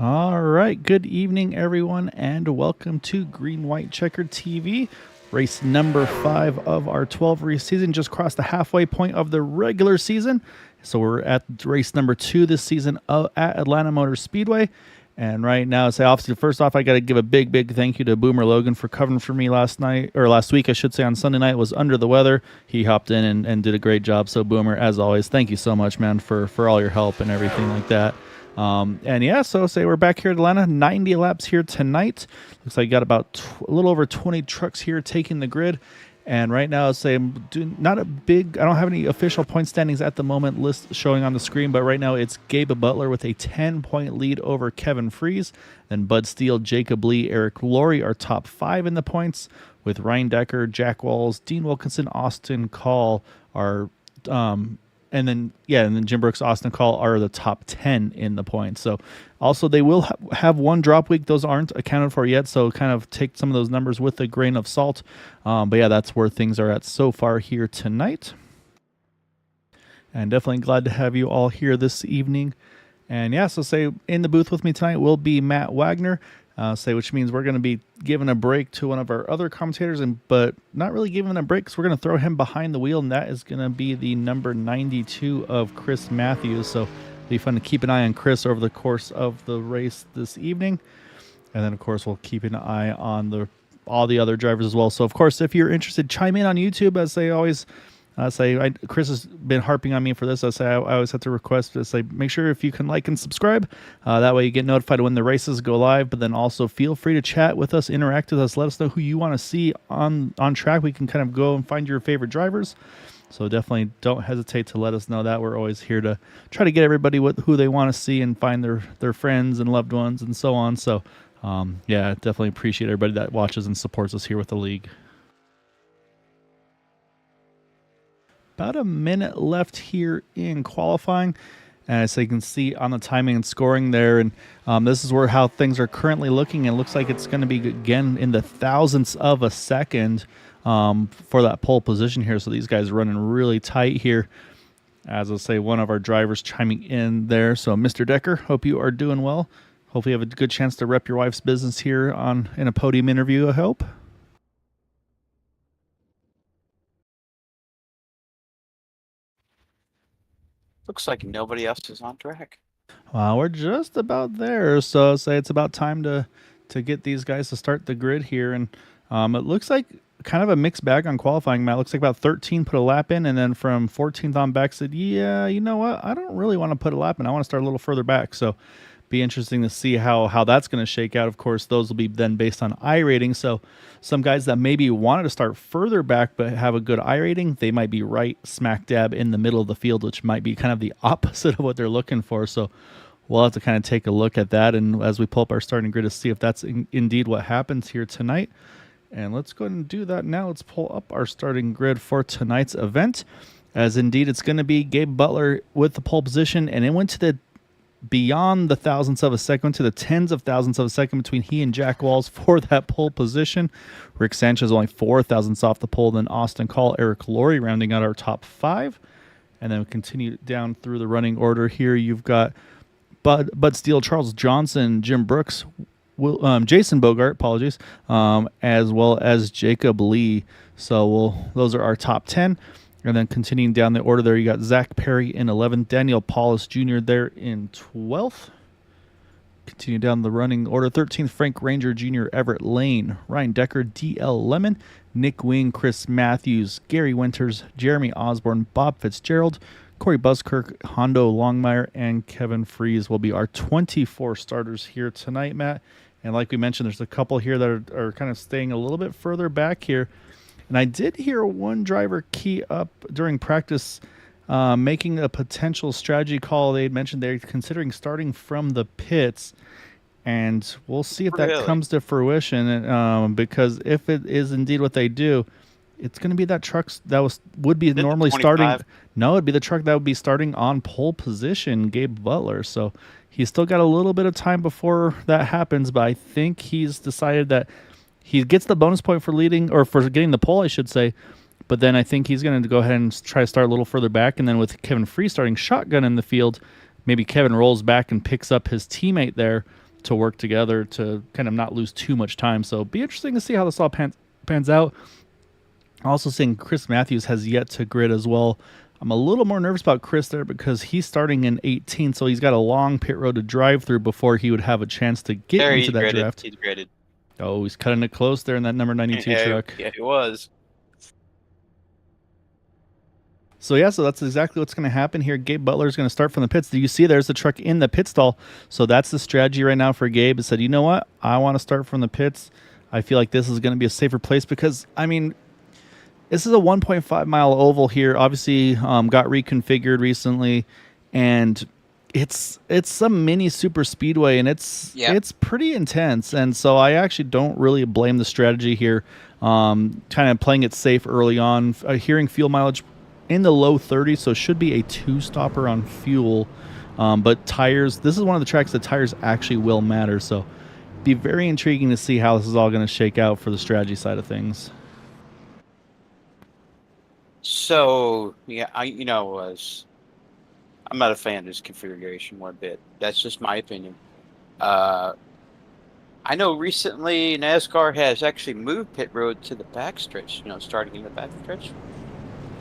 All right, good evening, everyone, and welcome to Green White Checkered TV. Race number 5 of our 12 race season just crossed the halfway point of the regular season. So we're at race number 2 this season at Atlanta Motor Speedway. And right now, obviously, first off, I got to give a big thank you to Boomer Logan for covering for me last week, I should say, on Sunday night. Was under the weather. He hopped in and did a great job. So Boomer, as always, thank you so much, man, for all your help and everything like that. And yeah, so we're back here at Atlanta, 90 laps here tonight. Looks like you got about a little over 20 trucks here taking the grid. And right now, I'm doing I don't have any official point standings at the moment list showing on the screen, but right now it's Gabe Butler with a 10-point lead over Kevin Fries. Then Bud Steele, Jacob Lee, Eric Laurie are top 5 in the points, with Ryan Decker, Jack Walls, Dean Wilkinson, Austin Call are and then Jim Brooks, Austin Call are the top 10 in the points. So also they will have one drop week. Those aren't accounted for yet, so kind of take some of those numbers with a grain of salt. But yeah, that's where things are at so far here tonight. And definitely glad to have you all here this evening. And yeah, so in the booth with me tonight will be Matt Wagner. Which means we're going to be giving a break to one of our other commentators, but not really giving a break because we're going to throw him behind the wheel, and that is going to be the number 92 of Chris Matthews. So it'll be fun to keep an eye on Chris over the course of the race this evening. And then, of course, we'll keep an eye on all the other drivers as well. So, of course, if you're interested, chime in on YouTube, as they always Chris has been harping on me for this. I always have to request make sure if you can like and subscribe. That way you get notified when the races go live. But then also feel free to chat with us, interact with us, let us know who you want to see on track. We can kind of go and find your favorite drivers. So definitely don't hesitate to let us know that. We're always here to try to get everybody who they want to see and find their friends and loved ones and so on. So yeah, definitely appreciate everybody that watches and supports us here with the league. About a minute left here in qualifying, and so you can see on the timing and scoring there, and this is how things are currently looking. It looks like it's going to be again in the thousandths of a second for that pole position here. So these guys running really tight here. As one of our drivers chiming in there. So Mr. Decker, hope you are doing well. Hopefully you have a good chance to rep your wife's business here in a podium interview, I hope. Looks like nobody else is on track. We're just about there. So it's about time to get these guys to start the grid here. And it looks like kind of a mixed bag on qualifying, Matt. It looks like about 13 put a lap in, and then from 14th on back said, yeah, you know what? I don't really want to put a lap in. I want to start a little further back. So be interesting to see how that's going to shake out. Of course, those will be then based on I rating. So some guys that maybe wanted to start further back but have a good I rating, they might be right smack dab in the middle of the field, which might be kind of the opposite of what they're looking for. So we'll have to kind of take a look at that, and as we pull up our starting grid to see if that's indeed what happens here tonight. And let's go ahead and do that now. Let's pull up our starting grid for tonight's event, as indeed it's going to be Gabe Butler with the pole position, and it went to beyond the thousandths of a second, to the tens of thousandths of a second between he and Jack Walls for that pole position. Rick Sanchez only 4 thousandths off the pole, then Austin Call, Eric Laurie rounding out our top 5. And then we continue down through the running order here. You've got Bud Steele, Charles Johnson, Jim Brooks, Jason Bogart, apologies, as well as Jacob Lee. So those are our top 10. And then continuing down the order there, you got Zach Perry in 11th, Daniel Paulus Jr. there in 12th. Continue down the running order, 13th, Frank Ranger Jr., Everett Lane, Ryan Decker, D.L. Lemon, Nick Wing, Chris Matthews, Gary Winters, Jeremy Osborne, Bob Fitzgerald, Corey Buskirk, Hondo Longmire, and Kevin Fries will be our 24 starters here tonight, Matt. And like we mentioned, there's a couple here that are kind of staying a little bit further back here. And I did hear one driver key up during practice making a potential strategy call. They had mentioned they're considering starting from the pits, and we'll see if that comes to fruition. Because if it is indeed what they do, it's going to be that truck that would be normally starting. No, it'd be the truck that would be starting on pole position, Gabe Butler. So he's still got a little bit of time before that happens, but I think he's decided that he gets the bonus point for leading, or for getting the pole, I should say. But then I think he's going to go ahead and try to start a little further back. And then with Kevin Fries starting shotgun in the field, maybe Kevin rolls back and picks up his teammate there to work together to kind of not lose too much time. So be interesting to see how this all pans out. Also seeing Chris Matthews has yet to grid as well. I'm a little more nervous about Chris there because he's starting in 18, so he's got a long pit road to drive through before he would have a chance to get There, into he's that graded. draft. He's graded. Oh, he's cutting it close there in that number 92 truck. Yeah, it was. So yeah, so that's exactly what's going to happen here. Gabe Butler is going to start from the pits. Do you see there's the truck in the pit stall? So that's the strategy right now for Gabe. He said, you know what? I want to start from the pits. I feel like this is going to be a safer place because, I mean, this is a 1.5 mile oval here. Obviously, got reconfigured recently, and it's some mini super speedway, and it's pretty intense. And so I actually don't really blame the strategy here. Kind of playing it safe early on. Hearing fuel mileage in the low 30s, so should be a 2-stopper on fuel. But tires, this is one of the tracks that tires actually will matter. So be very intriguing to see how this is all going to shake out for the strategy side of things. So yeah, I'm not a fan of this configuration one bit. That's just my opinion. I know recently NASCAR has actually moved pit road to the backstretch. Starting in the backstretch.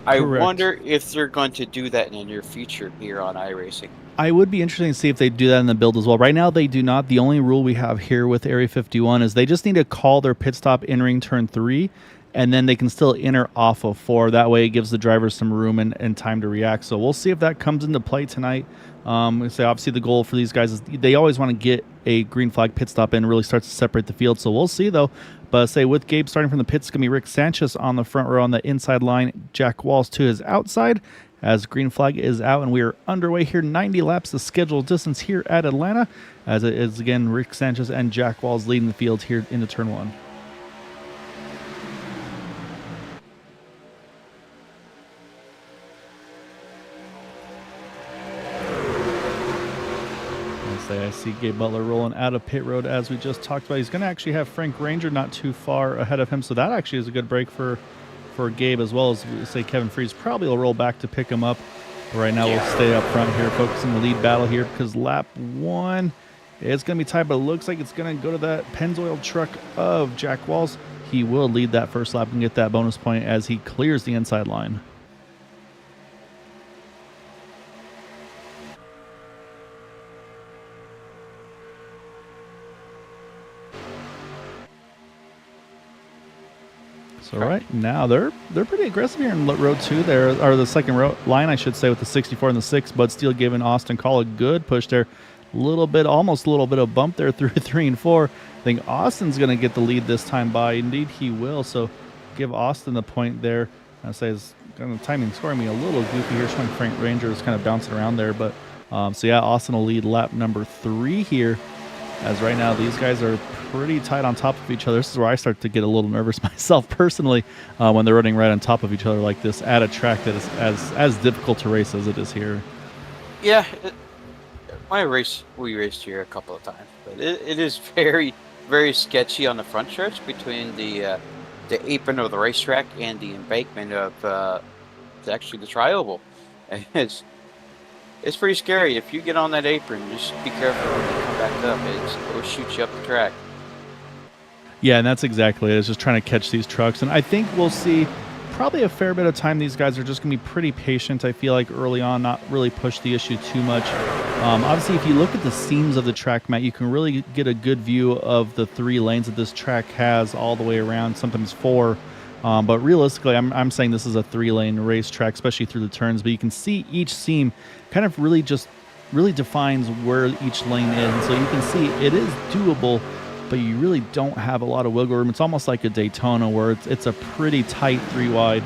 I wonder if they're going to do that in the near future here on iRacing. I would be interested to see if they do that in the build as well. Right now, they do not. The only rule we have here with Area 51 is they just need to call their pit stop entering turn 3, and then they can still enter off of 4. That way, it gives the drivers some room and time to react. So we'll see if that comes into play tonight. We say obviously the goal for these guys is they always want to get a green flag pit stop in, really starts to separate the field. So we'll see though. But say with Gabe starting from the pits, it's going to be Rick Sanchez on the front row on the inside line. Jack Walls to his outside as green flag is out, and we are underway here. 90 laps the scheduled distance here at Atlanta, as it is again Rick Sanchez and Jack Walls leading the field here into turn 1. I see Gabe Butler rolling out of pit road as we just talked about. He's going to actually have Frank Ranger not too far ahead of him, so that actually is a good break for Gabe, as well as say Kevin Freeze probably will roll back to pick him up. But right now we'll stay up front here, focusing the lead battle here because lap 1 is going to be tight, but it looks like it's going to go to that Pennzoil truck of Jack Walls. He will lead that first lap and get that bonus point as he clears the inside line. So right now they're pretty aggressive here in row 2 there, or the second row line I should say, with the 64 and the 6. Bud Steele giving Austin Call a good push there. Almost a little bit of bump there through 3 and 4. I think Austin's going to get the lead this time by. Indeed he will. So give Austin the point there. I say his kind of timing scoring me a little goofy here, showing Frank Ranger is kind of bouncing around there. But so yeah, Austin will lead lap number 3 here. As right now, these guys are pretty tight on top of each other. This is where I start to get a little nervous myself personally when they're running right on top of each other like this at a track that is as difficult to race as it is here. Yeah, we raced here a couple of times, but it is very, very sketchy on the front stretch between the apron of the racetrack and the embankment of actually the tri-oval. It's pretty scary. If you get on that apron, just be careful when you come back up. It'll shoot you up the track. Yeah, and that's exactly it. It's just trying to catch these trucks. And I think we'll see probably a fair bit of time. These guys are just going to be pretty patient, I feel like, early on, not really push the issue too much. Obviously, if you look at the seams of the track, Matt, you can really get a good view of the 3 lanes that this track has all the way around, sometimes 4. But realistically, I'm saying this is a 3-lane racetrack, especially through the turns. But you can see each seam kind of really defines where each lane is. And so you can see it is doable, but you really don't have a lot of wiggle room. It's almost like a Daytona where it's a pretty tight 3-wide.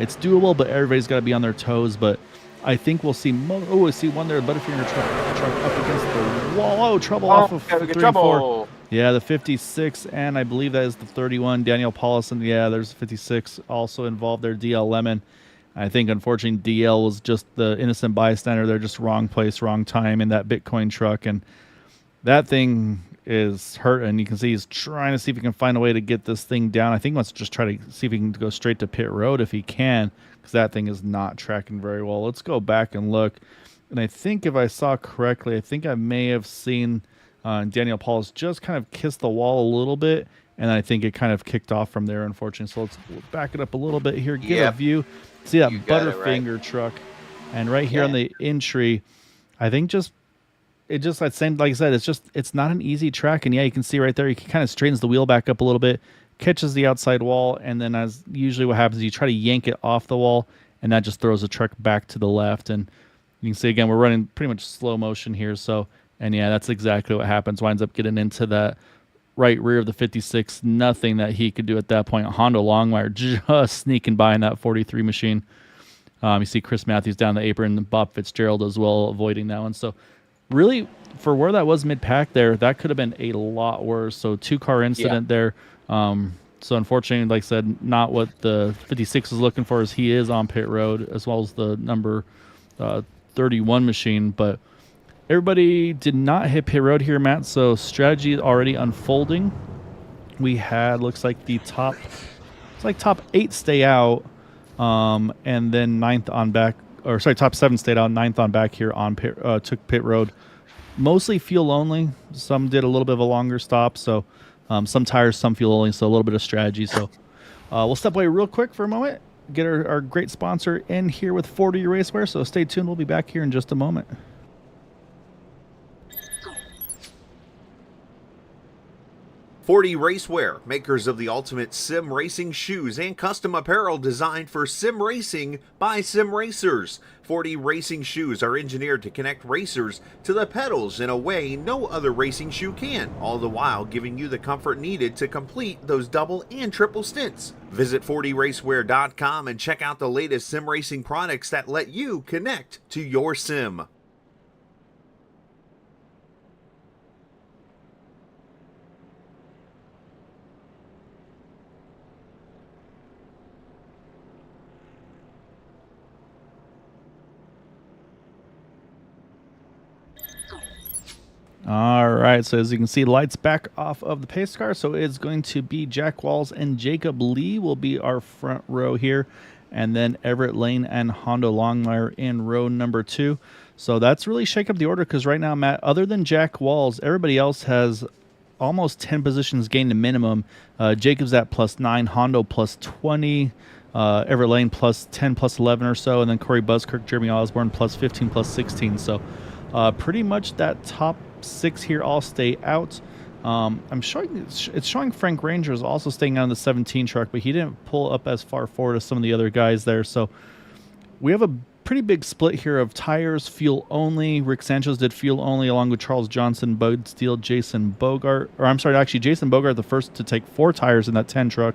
It's doable, but everybody's got to be on their toes. But I think we'll see. I see one there, Butterfinger truck up against the wall. Oh, trouble off of 3 and 4. Yeah, the 56, and I believe that is the 31, Daniel Paulison. Yeah, there's 56 also involved there, DL Lemon. I think, unfortunately, DL was just the innocent bystander. They're just wrong place, wrong time in that Bitcoin truck, and that thing is hurt, and you can see he's trying to see if he can find a way to get this thing down. I think let's just try to see if he can go straight to pit road if he can, because that thing is not tracking very well. Let's go back and look, and I think if I saw correctly, I think I may have seen And Daniel Paul's just kind of kissed the wall a little bit, and I think it kind of kicked off from there, unfortunately. So let's back it up a little bit here, get a Yep, view. See that you got it right. Butterfinger truck, and right here on Yeah. the entry, I think that same, like I said, it's not an easy track, and yeah, you can see right there, he kind of straightens the wheel back up a little bit, catches the outside wall, and then as usually what happens, you try to yank it off the wall, and that just throws the truck back to the left. And you can see again, we're running pretty much slow motion here. So, and yeah, that's exactly what happens. Winds up getting into that right rear of the 56. Nothing that he could do at that point. Hondo Longmire just sneaking by in that 43 machine. You see Chris Matthews down the apron, and Bob Fitzgerald as well, avoiding that one. So, really, for where that was mid pack there, that could have been a lot worse. So, 2-car Yeah. incident there. So, unfortunately, like I said, not what the 56 was looking for, as he is on pit road, as well as the number 31 machine. But everybody did not hit pit road here, Matt. So, strategy already unfolding. We had, looks like top 8 stay out, and then ninth on back, or sorry, top 7 stayed out, ninth on back here on pit, took pit road. Mostly fuel only. Some did a little bit of a longer stop, so some tires, some fuel only, so a little bit of strategy. So we'll step away real quick for a moment, get our great sponsor in here with 40 Racewear. So stay tuned. We'll be back here in just a moment. 40 Racewear, makers of the ultimate sim racing shoes and custom apparel designed for sim racing by sim racers. 40 racing shoes are engineered to connect racers to the pedals in a way no other racing shoe can, all the while giving you the comfort needed to complete those double and triple stints. Visit 40racewear.com and check out the latest sim racing products that let you connect to your sim. All right, so as you can see, lights back off of the pace car. So it's going to be Jack Walls and Jacob Lee will be our front row here, and then Everett Lane and Hondo Longmire in row number 2. So that's really shake up the order, because right now, Matt, other than Jack Walls, everybody else has almost 10 positions gained a minimum. Jacob's at +9, Hondo +20, Everett Lane +10, +11 or so, and then Corey Buskirk, Jeremy Osborne +15, +16. So pretty much that top 6 here all stay out. I'm showing it's showing Frank Ranger is also staying out in the 17 truck, but he didn't pull up as far forward as some of the other guys there. So we have a pretty big split here of tires, fuel only. Rick Sanchez did fuel only, along with Charles Johnson, Bud Steele, Jason Bogart. Or I'm sorry, actually Jason Bogart, the first to take 4 tires in that 10 truck.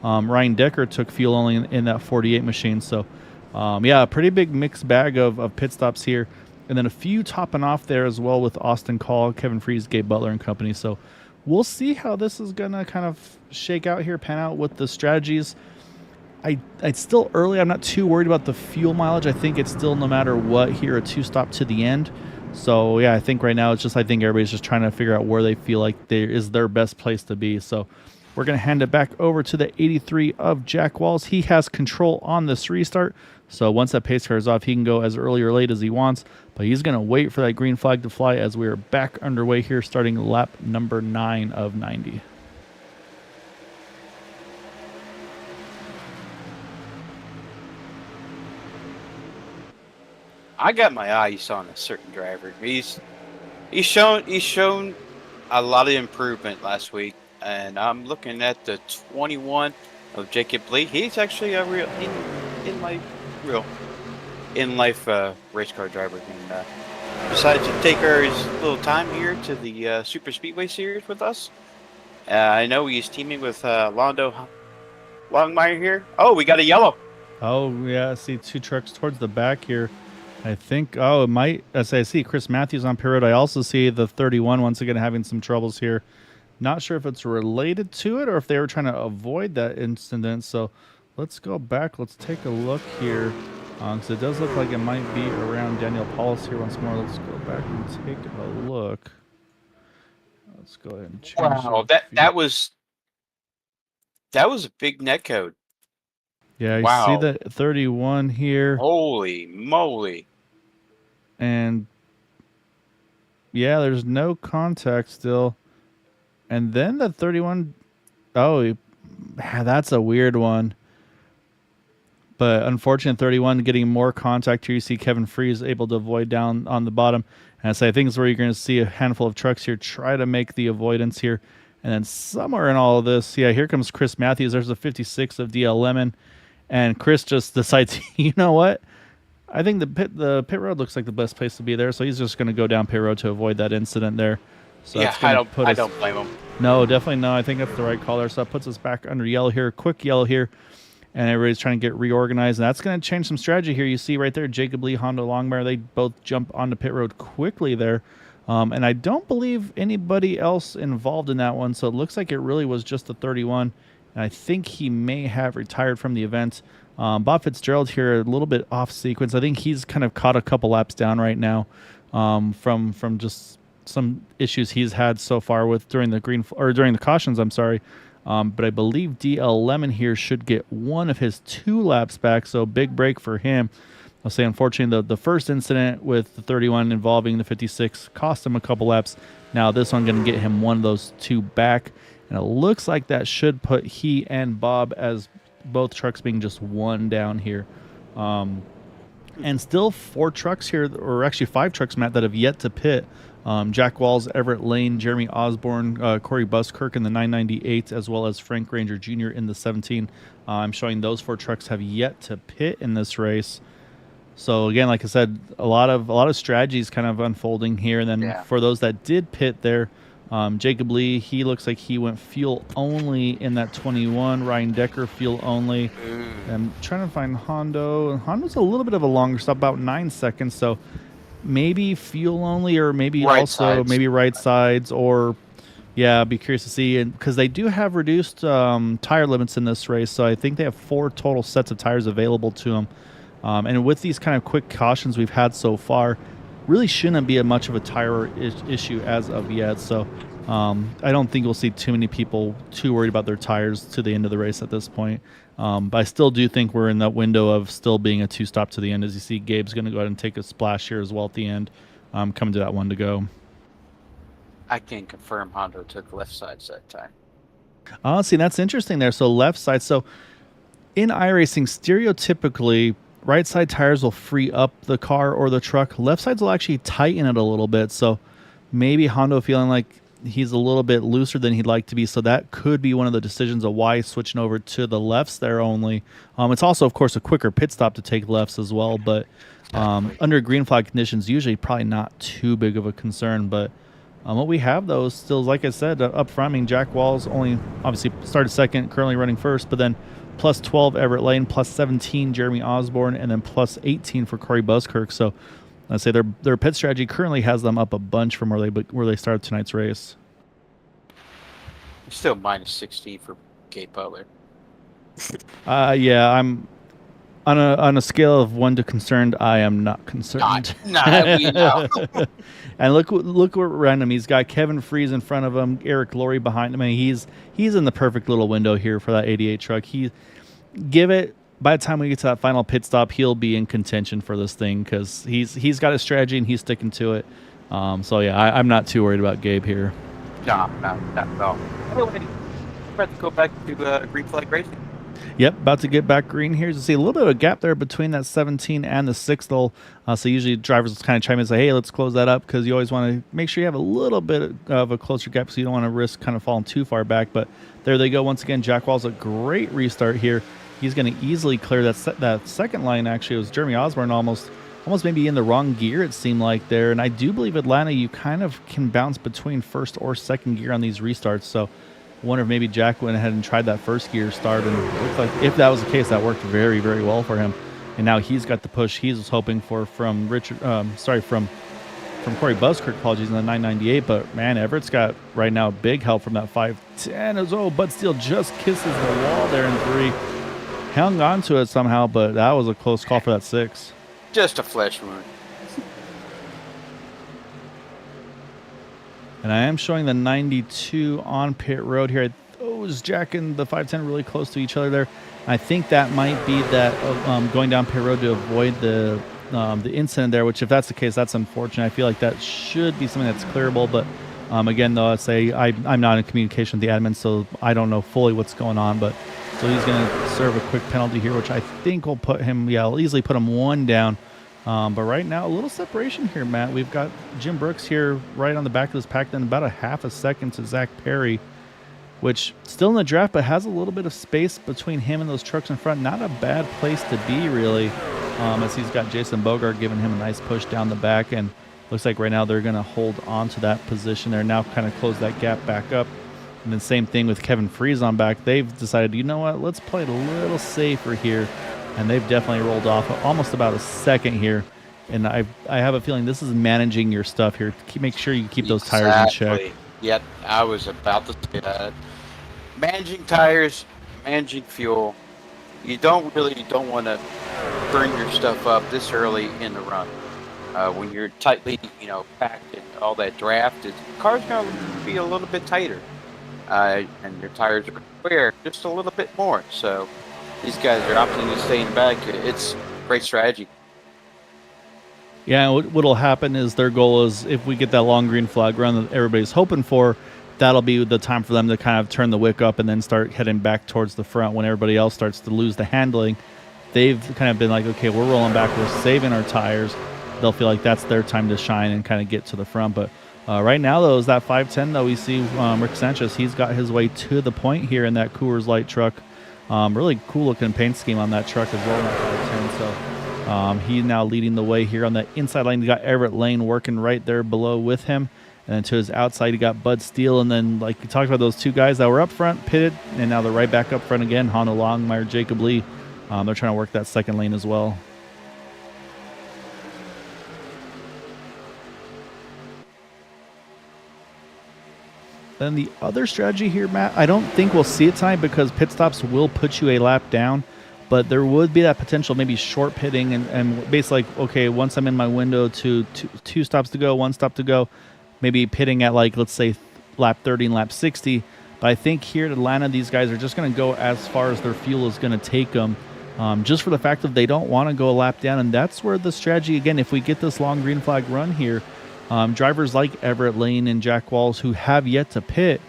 Ryan Decker took fuel only in that 48 machine. So yeah, a pretty big mixed bag of pit stops here. And then a few topping off there as well with Austin Call, Kevin Freeze, Gabe Butler and company. So we'll see how this is going to kind of shake out here, pan out with the strategies. It's still early. I'm not too worried about the fuel mileage. I think it's still, no matter what, here a 2-stop to the end. So yeah, I think right now it's just, I think everybody's just trying to figure out where they feel like there is their best place to be. So we're going to hand it back over to the 83 of Jack Walls. He has control on this restart. So once that pace car is off, he can go as early or late as he wants. But he's going to wait for that green flag to fly as we are back underway here, starting lap number 9 of 90. I got my eyes on a certain driver. He's shown a lot of improvement last week, and I'm looking at the 21 of Jacob Lee. He's actually a real in life race car driver, and decided to take his little time here to the Super Speedway series with us. I know he's teaming with Londo Longmire here. Oh, we got a yellow. Oh yeah, I see 2 trucks towards the back here. I think, it might, as I see Chris Matthews on pit road. I also see the 31 once again having some troubles here. Not sure if it's related to it or if they were trying to avoid that incident. So let's go back. Let's take a look here. Because it does look like it might be around Daniel Paulus here once more. Let's go back and take a look. Let's go ahead and change. Wow, that was a big net code. Yeah, you Wow. see the 31 here. Holy moly. And Yeah, there's no contact still. And then the 31. Oh, that's a weird one. But unfortunately, 31 getting more contact here. You see Kevin Freeze able to avoid down on the bottom. And I think is where you're going to see a handful of trucks here try to make the avoidance here. And then somewhere in all of this, yeah, here comes Chris Matthews. There's a 56 of DL Lemon. And Chris just decides, you know what? I think the pit road looks like the best place to be there. So he's just going to go down pit road to avoid that incident there. So Yeah, I don't blame him. No, definitely no. I think that's the right call there. So that puts us back under yellow here. Quick yellow here. And everybody's trying to get reorganized. And that's going to change some strategy here. You see right there, Jacob Lee, Honda Longmire, they both jump onto pit road quickly there. And I don't believe anybody else involved in that one. So it looks like it really was just the 31. And I think he may have retired from the event. Bob Fitzgerald here, a little bit off sequence. I think he's kind of caught a couple laps down right now from just some issues he's had so far with during the cautions. I'm sorry. But I believe DL Lemon here should get one of his 2 laps back, so big break for him. I'll say, unfortunately, the first incident with the 31 involving the 56 cost him a couple laps. Now this one going to get him one of those 2 back, and it looks like that should put he and Bob as both trucks being just 1 down here. And still 4 trucks here, or actually 5 trucks, Matt, that have yet to pit. Jack Walls, Everett Lane, Jeremy Osborne, Corey Buskirk in the 998, as well as Frank Ranger Jr. in the 17. I'm showing those 4 trucks have yet to pit in this race. So again, like I said, a lot of strategies kind of unfolding here. And then for those that did pit there, Jacob Lee, he looks like he went fuel only in that 21. Ryan Decker, fuel only. I'm trying to find Hondo. Hondo's a little bit of a longer stop, about 9 seconds. So maybe fuel only, or maybe maybe right sides, or I'd be curious to see. And because they do have reduced tire limits in this race, so I think they have 4 total sets of tires available to them. And with these kind of quick cautions we've had so far, really shouldn't be much of a tire issue as of yet. So I don't think we'll see too many people too worried about their tires to the end of the race at this point. But I still do think we're in that window of still being a 2-stop to the end. As you see, Gabe's going to go ahead and take a splash here as well at the end, coming to that 1 to go. I can confirm Hondo took left sides that time. Oh, see, that's interesting there. So left side. So in iRacing, stereotypically, right side tires will free up the car or the truck. Left sides will actually tighten it a little bit. So maybe Hondo feeling like he's a little bit looser than he'd like to be. So that could be one of the decisions of why he's switching over to the lefts there only. It's also, of course, a quicker pit stop to take lefts as well. But under green flag conditions, usually probably not too big of a concern. But what we have, though, is still, like I said, up front. I mean, Jack Walls only obviously started second, currently running first. But then plus 12 Everett Lane, plus 17 Jeremy Osborne, and then plus 18 for Corey Buskirk. So I'd say their pit strategy currently has them up a bunch from where they started tonight's race. Still minus 16 for Gabe Butler. I'm on a scale of 1 to concerned. I am not concerned. We know. And look what random. He's got Kevin Freeze in front of him, Eric Laurie behind him. I mean, he's in the perfect little window here for that 88 truck. By the time we get to that final pit stop, he'll be in contention for this thing because he's got a strategy and he's sticking to it. I'm not too worried about Gabe here. No, not at all. We're about to go back to green flag racing. Yep, about to get back green here. You see a little bit of a gap there between that 17 and the 6th. So usually drivers kind of chime in and say, hey, let's close that up, because you always want to make sure you have a little bit of a closer gap so you don't want to risk kind of falling too far back. But there they go. Once again, Jack Wall's a great restart here. He's going to easily clear that second line. Actually, it was Jeremy Osborne almost maybe in the wrong gear, it seemed like there. And I do believe Atlanta, you kind of can bounce between first or second gear on these restarts. So I wonder if maybe Jack went ahead and tried that first gear start, and it looked like if that was the case, that worked very, very well for him. And now he's got the push he was hoping for from Corey Buskirk, apologies, in the 998. But man, Everett's got right now big help from that 510 as well. Bud Steele just kisses the wall there in 3. Hung on to it somehow, but that was a close call for that 6. Just a flesh wound. And I am showing the 92 on pit road here. Those Jack and the 510 really close to each other there. I think that might be that going down pit road to avoid the the incident there, which if that's the case, that's unfortunate. I feel like that should be something that's clearable, but again, though, I'm not in communication with the admin, so I don't know fully what's going on, but so he's going to serve a quick penalty here, which I think will put him, will easily put him 1 down. But right now, a little separation here, Matt. We've got Jim Brooks here right on the back of this pack, then about a half a second to Zach Perry, which still in the draft, but has a little bit of space between him and those trucks in front. Not a bad place to be, really, as he's got Jason Bogart giving him a nice push down the back, and looks like right now they're going to hold on to that position there. Now kind of close that gap back up. And then same thing with Kevin Freeze on back. They've decided, you know what, let's play it a little safer here. And they've definitely rolled off almost about a second here. And I have a feeling this is managing your stuff here. Make sure you keep those tires in check. Yep, I was about to say that. Managing tires, managing fuel. You don't want to burn your stuff up this early in the run. When you're tightly, packed and all that draft, the car's going to be a little bit tighter. And your tires are going to wear just a little bit more. So these guys are opting to stay in the back. It's great strategy. Yeah, what'll happen is their goal is if we get that long green flag run that everybody's hoping for, that'll be the time for them to kind of turn the wick up and then start heading back towards the front when everybody else starts to lose the handling. They've kind of been like, okay, we're rolling back, we're saving our tires. They'll feel like that's their time to shine and kind of get to the front. But right now, though, is that 510, though, we see Rick Sanchez. He's got his way to the point here in that Coors Light truck. Really cool-looking paint scheme on that truck as well, in that 510. So he's now leading the way here on the inside lane. You got Everett Lane working right there below with him. And then to his outside, you got Bud Steele. And then, like you talked about, those two guys that were up front, pitted, and now they're right back up front again. Hondo Longmire, Jacob Lee. They're trying to work that second lane as well. Then the other strategy here, Matt, I don't think we'll see it tonight because pit stops will put you a lap down, but there would be that potential maybe short pitting and basically like, okay, once I'm in my window to two stops to go, 1 stop to go, maybe pitting at like, let's say lap 30 and lap 60. But I think here at Atlanta, these guys are just going to go as far as their fuel is going to take them, just for the fact that they don't want to go a lap down. And that's where the strategy, again, if we get this long green flag run here, drivers like Everett Lane and Jack Walls who have yet to pit,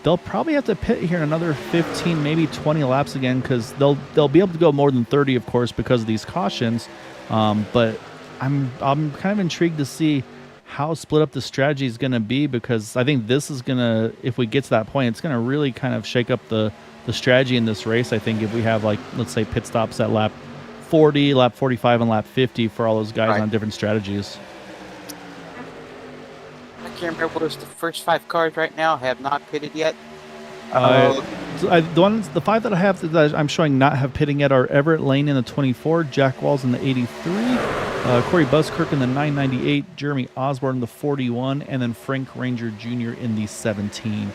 they'll probably have to pit here another 15, maybe 20 laps again because they'll be able to go more than 30, of course, because of these cautions. But I'm kind of intrigued to see how split up the strategy is going to be because I think this is going to, if we get to that point, it's going to really kind of shake up the strategy in this race. I think if we have, like, let's say pit stops at lap 40, lap 45, and lap 50 for all those guys on different strategies. I can't remember what was the first 5 cars right now have not pitted yet. The 5 that I have that I'm showing not have pitting yet are Everett Lane in the 24, Jack Walls in the 83, Corey Buskirk in the 998, Jeremy Osborne in the 41, and then Frank Ranger Jr. in the 17.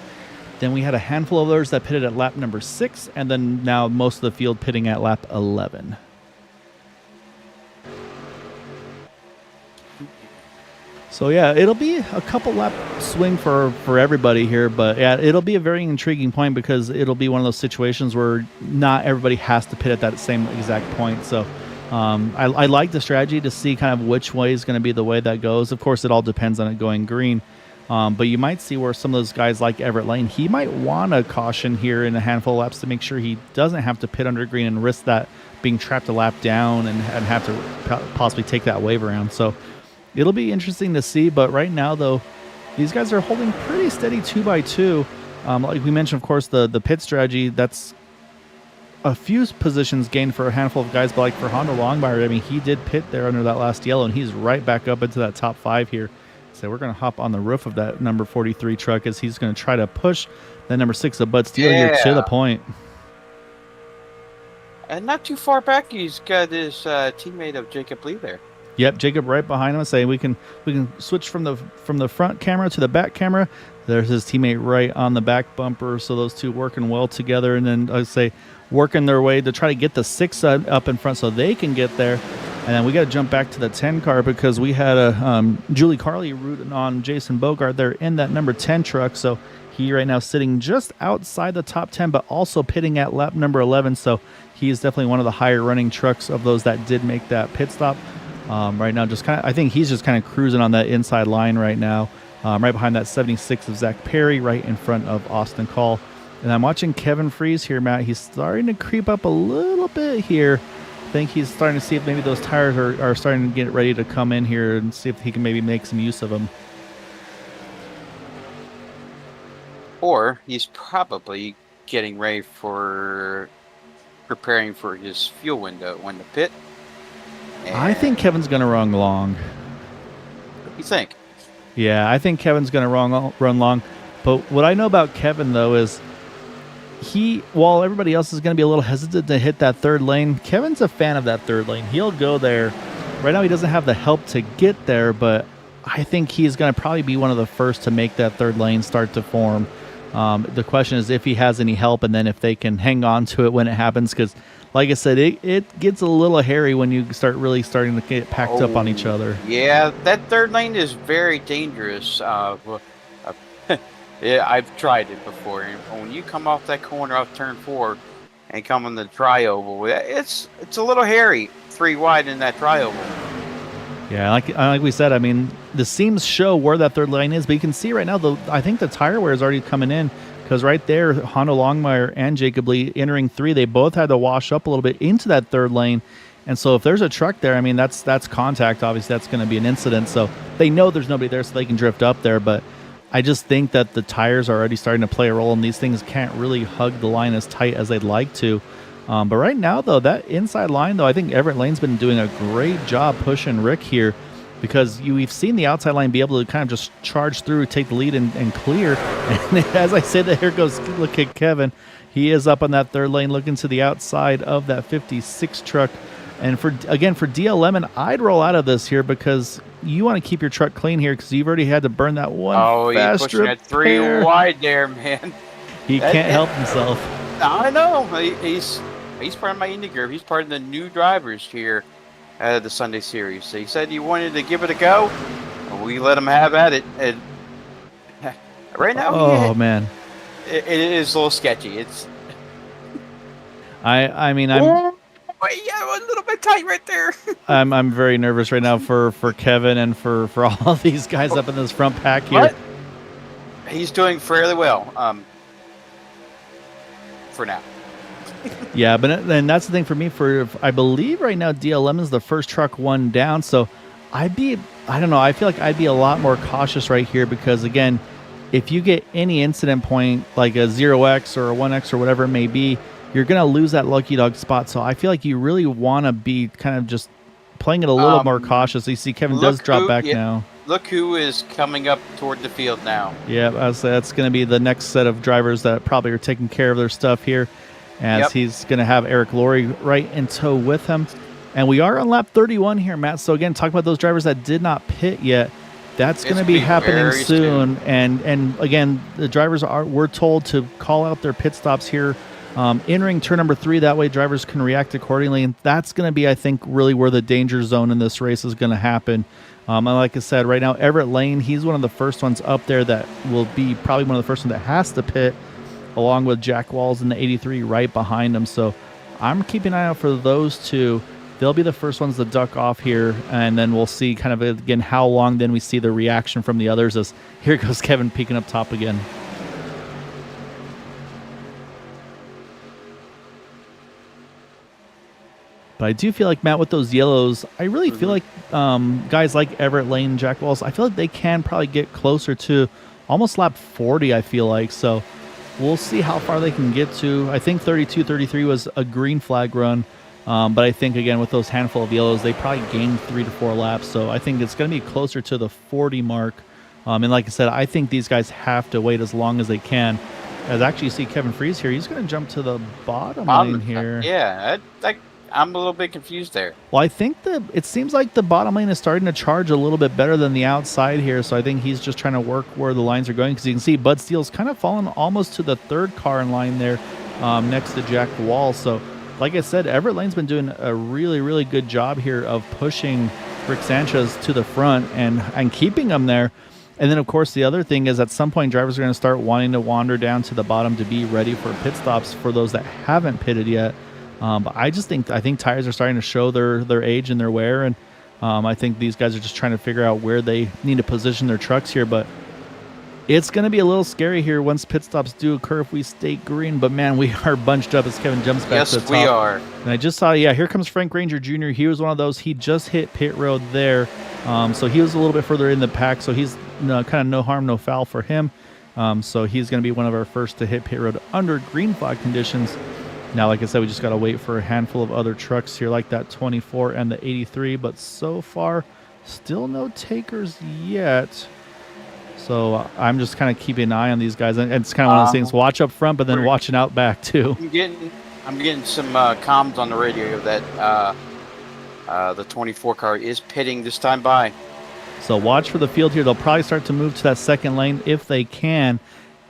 Then we had a handful of others that pitted at lap number 6, and then now most of the field pitting at lap 11. So yeah, it'll be a couple lap swing for everybody here, but yeah, it'll be a very intriguing point because it'll be one of those situations where not everybody has to pit at that same exact point. So I like the strategy to see kind of which way is going to be the way that goes. Of course, it all depends on it going green, but you might see where some of those guys like Everett Lane, he might want a caution here in a handful of laps to make sure he doesn't have to pit under green and risk that being trapped a lap down and have to possibly take that wave around. So it'll be interesting to see, but right now, though, these guys are holding pretty steady 2x2. Like we mentioned, of course, the pit strategy, that's a few positions gained for a handful of guys, but like for Hondo Longmire, I mean, he did pit there under that last yellow, and he's right back up into that top 5 here. So we're going to hop on the roof of that number 43 truck as he's going to try to push that number 6 of Bud Steele here to the point. And not too far back, he's got his teammate of Jacob Lee there. Yep, Jacob right behind him. Saying we can switch from the front camera to the back camera. There's his teammate right on the back bumper. So those two working well together, and then I say working their way to try to get the 6 up in front so they can get there. And then we got to jump back to the 10 car because we had a Julie Carley rooting on Jason Bogart there in that number 10 truck. So he right now sitting just outside the top 10, but also pitting at lap number 11. So he is definitely one of the higher running trucks of those that did make that pit stop. right now. Just kind of, I think he's just kind of cruising on that inside line right now, right behind that 76 of Zach Perry, right in front of Austin Call. And I'm watching Kevin Freeze here, Matt. He's starting to creep up a little bit here. I think he's starting to see if maybe those tires are starting to get ready to come in here and see if he can maybe make some use of them. Or he's probably getting ready for preparing for his fuel window when the pit. I think Kevin's going to run long. What do you think? Yeah, I think Kevin's going to run long. But what I know about Kevin, though, is while everybody else is going to be a little hesitant to hit that third lane, Kevin's a fan of that third lane. He'll go there. Right now he doesn't have the help to get there, but I think he's going to probably be one of the first to make that third lane start to form. The question is if he has any help, and then if they can hang on to it when it happens, because like I said, it gets a little hairy when you starting to get packed up on each other. Yeah, that third lane is very dangerous. Yeah, I've tried it before. When you come off that corner off turn 4 and come on the tri-oval, it's a little hairy, 3 wide in that tri-oval. Yeah, like we said, I mean, the seams show where that third lane is, but you can see right now, I think the tire wear is already coming in, because right there, Hondo Longmire and Jacob Lee entering 3, they both had to wash up a little bit into that third lane. And so if there's a truck there, I mean, that's contact. Obviously, that's going to be an incident. So they know there's nobody there, so they can drift up there. But I just think that the tires are already starting to play a role, and these things can't really hug the line as tight as they'd like to. But right now, though, that inside line, though, I think Everett Lane's been doing a great job pushing Rick here, because we've seen the outside line be able to kind of just charge through, take the lead, and clear. And as I said, here goes, look at Kevin. He is up on that third lane looking to the outside of that 56 truck. And for DL Lemon, I'd roll out of this here, because you want to keep your truck clean here, because you've already had to burn that one. Oh, he's pushing that 3 wide there, man. He can't help himself. I know. He's part of my Indy group. He's part of the new drivers here at the Sunday Series. So he said he wanted to give it a go. We let him have at it. And right now, man, it is a little sketchy. It's. I mean, I'm. Yeah, a little bit tight right there. I'm very nervous right now for Kevin and for all these guys up in this front pack here. But he's doing fairly well. For now. Yeah, but then that's the thing for me. I believe right now DLM is the first truck one down, so I don't know. I feel like I'd be a lot more cautious right here, because again, if you get any incident point like a 0x or a 1x or whatever it may be, you're gonna lose that lucky dog spot. So I feel like you really want to be kind of just playing it a little more cautious. You see, Kevin does drop back now. Look who is coming up toward the field now. Yeah, I would say that's going to be the next set of drivers that probably are taking care of their stuff here, as he's going to have Eric Laurie right in tow with him. And we are on lap 31 here, Matt. So again, talk about those drivers that did not pit yet. That's going to be happening soon. And again, the drivers we're told to call out their pit stops here, entering turn number 3. That way drivers can react accordingly. And that's going to be, I think, really where the danger zone in this race is going to happen. And like I said, right now, Everett Lane, he's one of the first ones up there that will be probably one of the first ones that has to pit, along with Jack Walls in the 83 right behind him. So I'm keeping an eye out for those two. They'll be the first ones to duck off here, and then we'll see kind of, again, how long then we see the reaction from the others, as here goes Kevin peeking up top again. But I do feel like, Matt, with those yellows, I really feel like guys like Everett Lane, Jack Walls, I feel like they can probably get closer to almost lap 40, I feel like. So we'll see how far they can get to. I think 32, 33 was a green flag run. But I think, again, with those handful of yellows, they probably gained 3 to 4 laps. So I think it's going to be closer to the 40 mark. And like I said, I think these guys have to wait as long as they can. As actually you see Kevin Freeze here, he's going to jump to the bottom lane here. Yeah, I'm a little bit confused there. Well, I think it seems like the bottom lane is starting to charge a little bit better than the outside here. So I think he's just trying to work where the lines are going, because you can see Bud Steele's kind of fallen almost to the third car in line there, next to Jack Wall. So like I said, Everett Lane's been doing a really, really good job here of pushing Rick Sanchez to the front and keeping him there. And then, of course, the other thing is at some point drivers are going to start wanting to wander down to the bottom to be ready for pit stops for those that haven't pitted yet. But I think tires are starting to show their age and their wear. And I think these guys are just trying to figure out where they need to position their trucks here, but it's going to be a little scary here once pit stops do occur if we stay green. But man, we are bunched up as Kevin jumps back to the top. Yes, we are. And I just saw, yeah, here comes Frank Ranger Jr. He was one of those. He just hit pit road there. So he was a little bit further in the pack. So he's kind of no harm, no foul for him. So he's going to be one of our first to hit pit road under green flag conditions. Now, like I said, we just got to wait for a handful of other trucks here like that 24 and the 83. But so far, still no takers yet. So I'm just kind of keeping an eye on these guys. And it's kind of one of those things, watch up front, but then watching out back too. I'm getting some comms on the radio that the 24 car is pitting this time by. So watch for the field here. They'll probably start to move to that second lane if they can.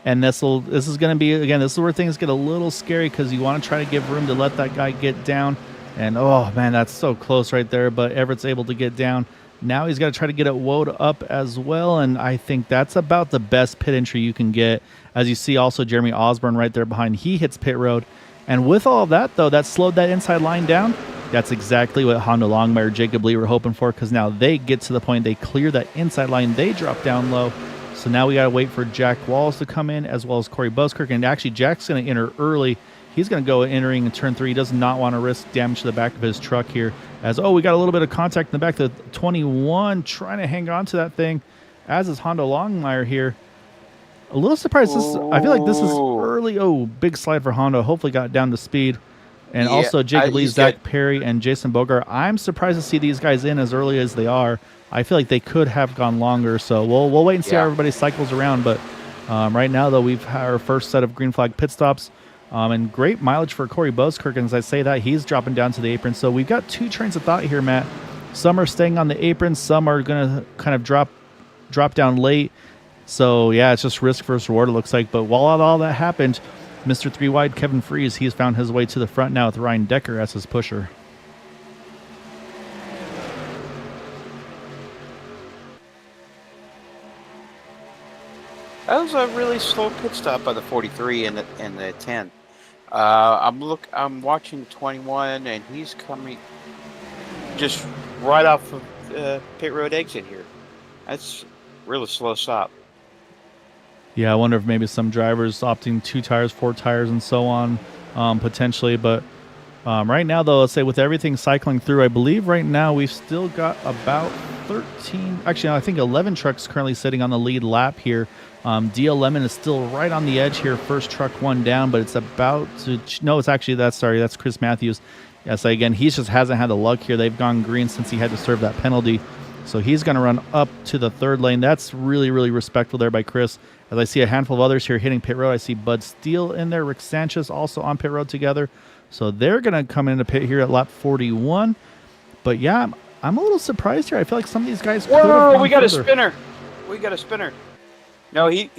And this is going to be, again, this is where things get a little scary because you want to try to give room to let that guy get down. And, oh, man, that's so close right there. But Everett's able to get down. Now he's got to try to get it woed up as well. And I think that's about the best pit entry you can get. As you see also Jeremy Osborne right there behind. He hits pit road. And with all of that, though, that slowed that inside line down. That's exactly what Honda Longmire, Jacob Lee were hoping for because now they get to the point, they clear that inside line, they drop down low. So now we got to wait for Jack Walls to come in as well as Corey Buskirk. And actually, Jack's going to enter early. He's going to go entering in turn 3. He does not want to risk damage to the back of his truck here. As, we got a little bit of contact in the back. The 21 trying to hang on to that thing, as is Honda Longmire here. A little surprised. I feel like this is early. Oh, big slide for Honda. Hopefully got down to speed. And also Jacob Lee, Zach Perry, and Jason Bogart. I'm surprised to see these guys in as early as they are. I feel like they could have gone longer. So we'll wait and see how everybody cycles around. But right now, though, we've had our first set of green flag pit stops. And great mileage for Corey Buskirk. And as I say that, he's dropping down to the apron. So we've got two trains of thought here, Matt. Some are staying on the apron. Some are going to kind of drop down late. So, yeah, it's just risk versus reward, it looks like. But while all that happened, Mr. 3 Wide Kevin Freeze, he's found his way to the front now with Ryan Decker as his pusher. That was a really slow pit stop by the 43 and the 10. I'm watching 21, and he's coming just right off of pit road exit here. That's really slow stop. Yeah, I wonder if maybe some drivers opting 2 tires, 4 tires, and so on, potentially. But right now, though, let's say with everything cycling through, I believe right now we've still got about 13, actually, I think 11 trucks currently sitting on the lead lap here. DL Lemon is still right on the edge here. First truck one down, but it's about to, no, it's actually, that's Chris Matthews. Yes, again, he just hasn't had the luck here. They've gone green since he had to serve that penalty. So he's going to run up to the third lane. That's really, really respectful there by Chris. As I see a handful of others here hitting pit road. I see Bud Steele in there. Rick Sanchez also on pit road together. So they're going to come into pit here at lap 41. But yeah, I'm a little surprised here. I feel like some of these guys could have gone we got further. a spinner. We got a spinner. No, he's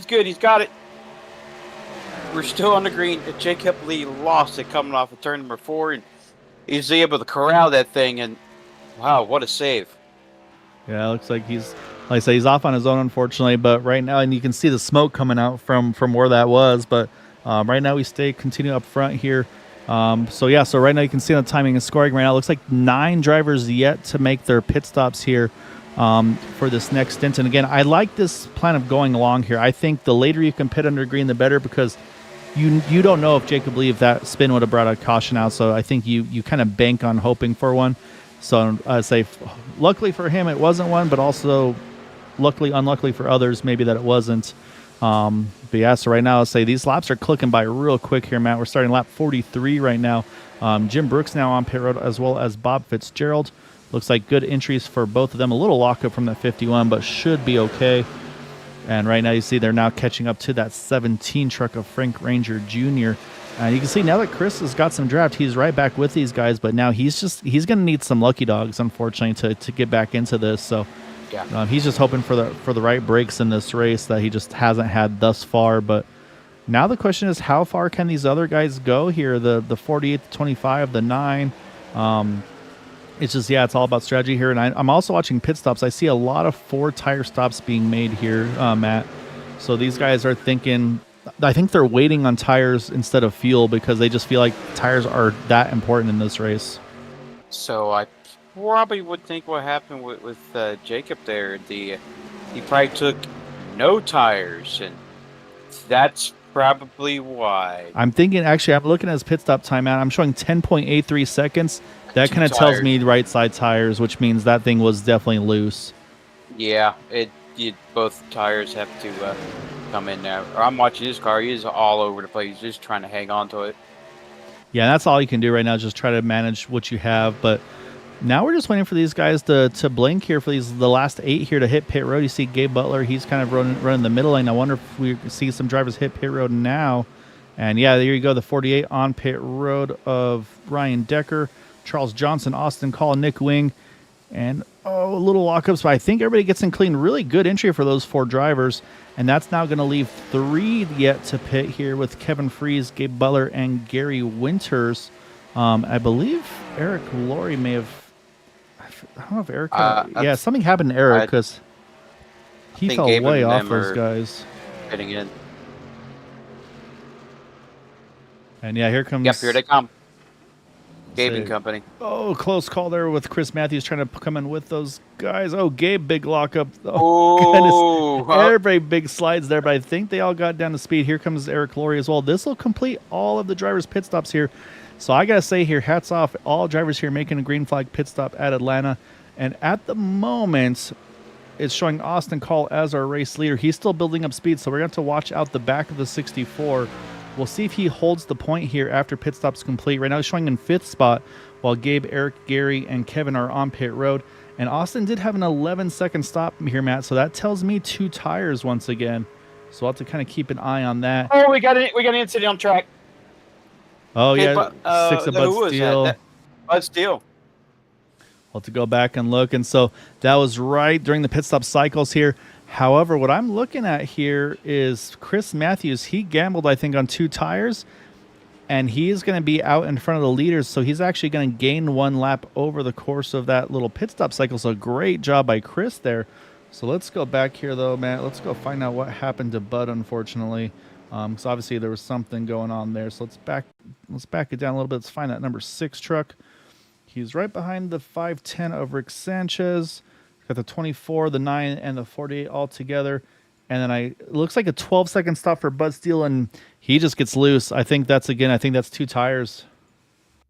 good. He's got it. We're still on the green. Jacob Lee lost it coming off of turn number 4, and he's able to corral that thing. And wow, what a save! Yeah, it looks like he's, like I say, he's off on his own, unfortunately. But right now, and you can see the smoke coming out from where that was. But right now, we continue up front here. So right now you can see on the timing and scoring right now. It looks like 9 drivers yet to make their pit stops here for this next stint. And again, I like this plan of going along here. I think the later you can pit under green, the better, because you don't know if Jacob Lee, if that spin would have brought a caution out. So I think you kind of bank on hoping for one. So I say, luckily for him, it wasn't one, but also luckily, unluckily for others, maybe that it wasn't. But yeah, so right now, I'll say these laps are clicking by real quick here, Matt. We're starting lap 43 right now. Jim Brooks now on pit road, as well as Bob Fitzgerald. Looks like good entries for both of them. A little lockup from that 51, but should be okay. And right now, you see they're now catching up to that 17 truck of Frank Ranger Jr. And you can see now that Chris has got some draft, he's right back with these guys. But now he's going to need some lucky dogs, unfortunately, to get back into this. So yeah, he's just hoping for the right breaks in this race that he just hasn't had thus far. But now the question is, how far can these other guys go here? The 48, the 25, the 9. It's just, it's all about strategy here. And I'm also watching pit stops. I see a lot of 4 tire stops being made here, Matt. So these guys are thinking, I think they're waiting on tires instead of fuel because they just feel like tires are that important in this race. So probably would think what happened with Jacob there. He probably took no tires, and that's probably why. I'm thinking, actually, I'm looking at his pit stop timeout. I'm showing 10.83 seconds. That Two kind of tells tires. me right side tires, which means that thing was definitely loose. Yeah, both tires have to come in now. I'm watching his car. He's all over the place. He's just trying to hang on to it. Yeah, that's all you can do right now is just try to manage what you have. But now we're just waiting for these guys to blink here for the last 8 here to hit pit road. You see Gabe Butler, he's kind of running the middle lane. I wonder if we see some drivers hit pit road now. And yeah, there you go, the 48 on pit road of Ryan Decker, Charles Johnson, Austin Call, Nick Wing, and a little lockups. But I think everybody gets in clean. Really good entry for those 4 drivers. And that's now going to leave 3 yet to pit here with Kevin Freeze, Gabe Butler, and Gary Winters. I believe Eric Laurie may have. I don't know if Eric. Yeah, something happened to Eric because he fell Gabe way and off them those are guys. Getting in. And yeah, here comes. Yep, here they come. Gabe say- and company. Oh, close call there with Chris Matthews trying to come in with those guys. Oh, Gabe, big lockup. Oh, goodness. Huh? Everybody big slides there, but I think they all got down to speed. Here comes Eric Laurie as well. This will complete all of the drivers' pit stops here. So I got to say here, hats off. All drivers here making a green flag pit stop at Atlanta. And at the moment, it's showing Austin Call as our race leader. He's still building up speed, so we're going to have to watch out the back of the 64. We'll see if he holds the point here after pit stop's complete. Right now he's showing in 5th spot, while Gabe, Eric, Gary, and Kevin are on pit road. And Austin did have an 11-second stop here, Matt, so that tells me 2 tires once again. So I'll have to kind of keep an eye on that. Oh, we got an incident on track. Oh, Hey, yeah, 6 of Bud Steele. Bud Steele. We'll have to go back and look. And so that was right during the pit stop cycles here. However, what I'm looking at here is Chris Matthews. He gambled, I think, on 2 tires, and he is going to be out in front of the leaders. So he's actually going to gain 1 lap over the course of that little pit stop cycle. So great job by Chris there. So let's go back here, though, Matt. Let's go find out what happened to Bud, unfortunately. Because obviously there was something going on there. So let's back it down a little bit. Let's find that number 6 truck. He's right behind the 510 of Rick Sanchez. Got the 24, the 9, and the 48 all together. And then it looks like a 12-second stop for Bud Steele, and he just gets loose. I think that's 2 tires.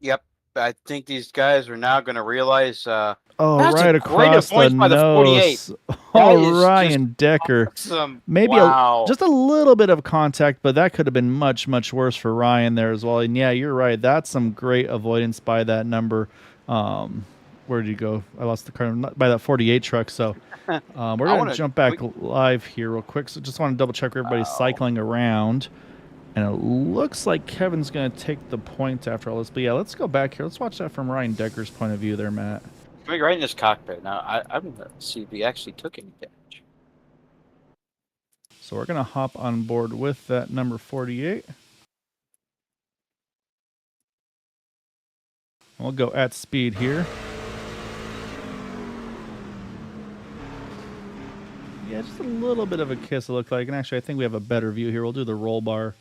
Yep. I think these guys are now going to realize. Oh, that's right a great across the avoidance by the 48. nose. That Oh, is Ryan Decker. Awesome. Maybe Wow. just a little bit of contact, but that could have been much, much worse for Ryan there as well. And yeah, you're right. That's some great avoidance by that number. Where did you go? I lost the car by that 48 truck. So we're going to jump back live here real quick. So just want to double check everybody's cycling around. And it looks like Kevin's going to take the point after all this. But yeah, let's go back here. Let's watch that from Ryan Decker's point of view there, Matt. Can we right in this cockpit now? I'm going to see if he actually took any damage. So we're going to hop on board with that number 48. We'll go at speed here. Yeah, just a little bit of a kiss, it looked like. And actually, I think we have a better view here. We'll do the roll bar.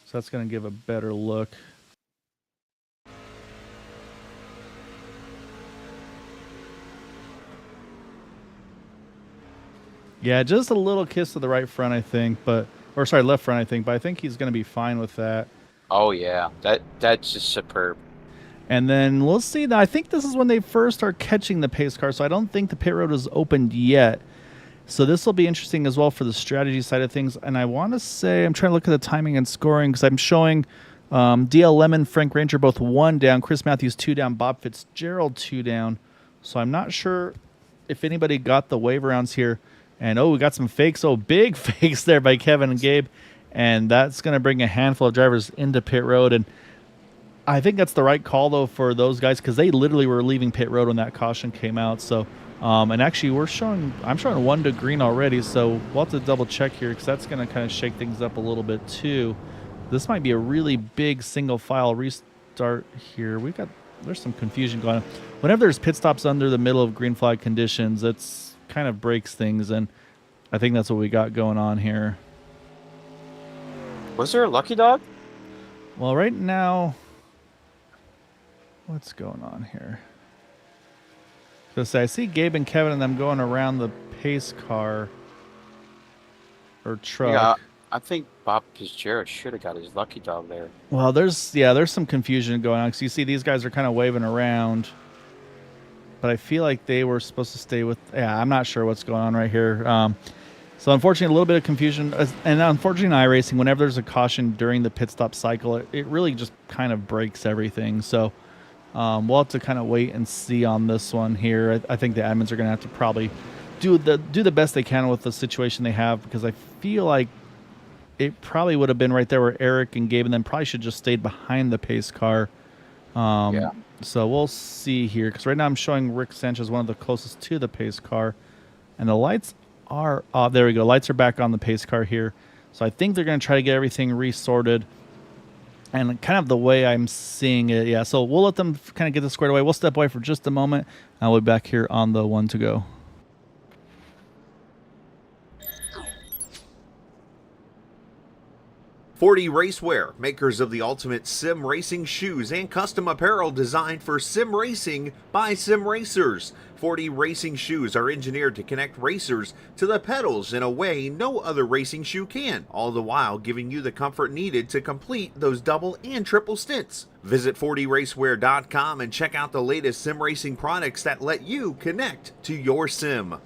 So that's going to give a better look. Yeah, just a little kiss to the right front, I think. Or sorry, left front, I think. But I think he's going to be fine with that. Oh, yeah. That's just superb. And then we'll see. I think this is when they first start catching the pace car. So I don't think the pit road is opened yet. So this will be interesting as well for the strategy side of things. And I want to say, I'm trying to look at the timing and scoring because I'm showing DL Lemon, Frank Ranger both 1 down, Chris Matthews 2 down, Bob Fitzgerald 2 down. So I'm not sure if anybody got the wave rounds here. And we got some fakes. Oh, big fakes there by Kevin and Gabe. And that's going to bring a handful of drivers into pit road. And I think that's the right call, though, for those guys because they literally were leaving pit road when that caution came out. So, and actually, I'm showing 1 to green already. So we'll have to double check here because that's going to kind of shake things up a little bit too. This might be a really big single file restart here. There's some confusion going on. Whenever there's pit stops under the middle of green flag conditions, it's kind of breaks things, and I think that's what we got going on here. Was there a lucky dog? Well, right now, what's going on here? So I see Gabe and Kevin and them going around the pace car or truck. Yeah, I think Bob Fitzgerald should have got his lucky dog there. Well, there's some confusion going on because you see these guys are kind of waving around, but I feel like they were supposed to stay with. Yeah, I'm not sure what's going on right here. So unfortunately, a little bit of confusion, and unfortunately, in iRacing, whenever there's a caution during the pit stop cycle, it really just kind of breaks everything. So we'll have to kind of wait and see on this one here. I think the admins are going to have to probably do the best they can with the situation they have, because I feel like it probably would have been right there where Eric and Gabe and then probably should just stayed behind the pace car. Yeah. So we'll see here, because right now I'm showing Rick Sanchez one of the closest to the pace car, and the lights are off. There we go. Lights are back on the pace car here. So I think they're going to try to get everything resorted. And kind of the way I'm seeing it, yeah. So we'll let them kind of get this squared away. We'll step away for just a moment, and we'll be back here on the one to go. 40 Racewear, makers of the ultimate sim racing shoes and custom apparel designed for sim racing by sim racers. 40 racing shoes are engineered to connect racers to the pedals in a way no other racing shoe can, all the while giving you the comfort needed to complete those double and triple stints. Visit 40racewear.com and check out the latest sim racing products that let you connect to your sim.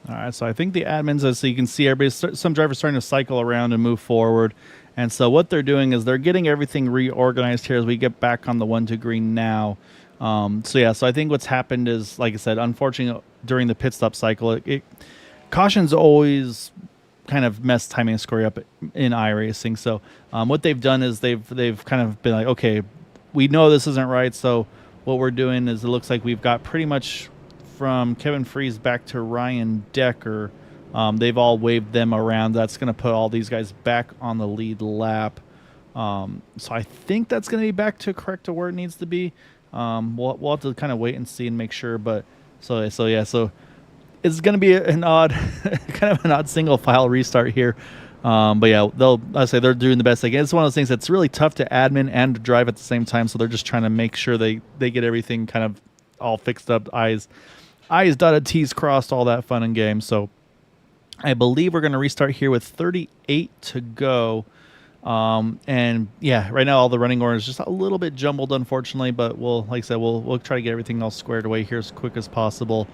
All right, so I think the admins, as you can see, some drivers starting to cycle around and move forward. And so what they're doing is they're getting everything reorganized here as we get back on the 1-2 green now. So I think what's happened is, like I said, unfortunately, during the pit stop cycle, cautions always kind of mess timing and scoring up in iRacing. So what they've done is they've kind of been like, okay, we know this isn't right, so what we're doing is it looks like we've got pretty much from Kevin Freeze back to Ryan Decker. They've all waved them around. That's going to put all these guys back on the lead lap. So I think that's going to be back to correct to where it needs to be. We'll have to kind of wait and see and make sure. But so it's going to be an odd, kind of an odd single file restart here. But yeah, they're doing the best they can. It's one of those things that's really tough to admin and to drive at the same time. So they're just trying to make sure they get everything kind of all fixed up. I's dotted, T's crossed, all that fun and games. So I believe we're going to restart here with 38 to go. And yeah, right now all the running order is just a little bit jumbled, unfortunately. But like I said, we'll try to get everything all squared away here as quick as possible.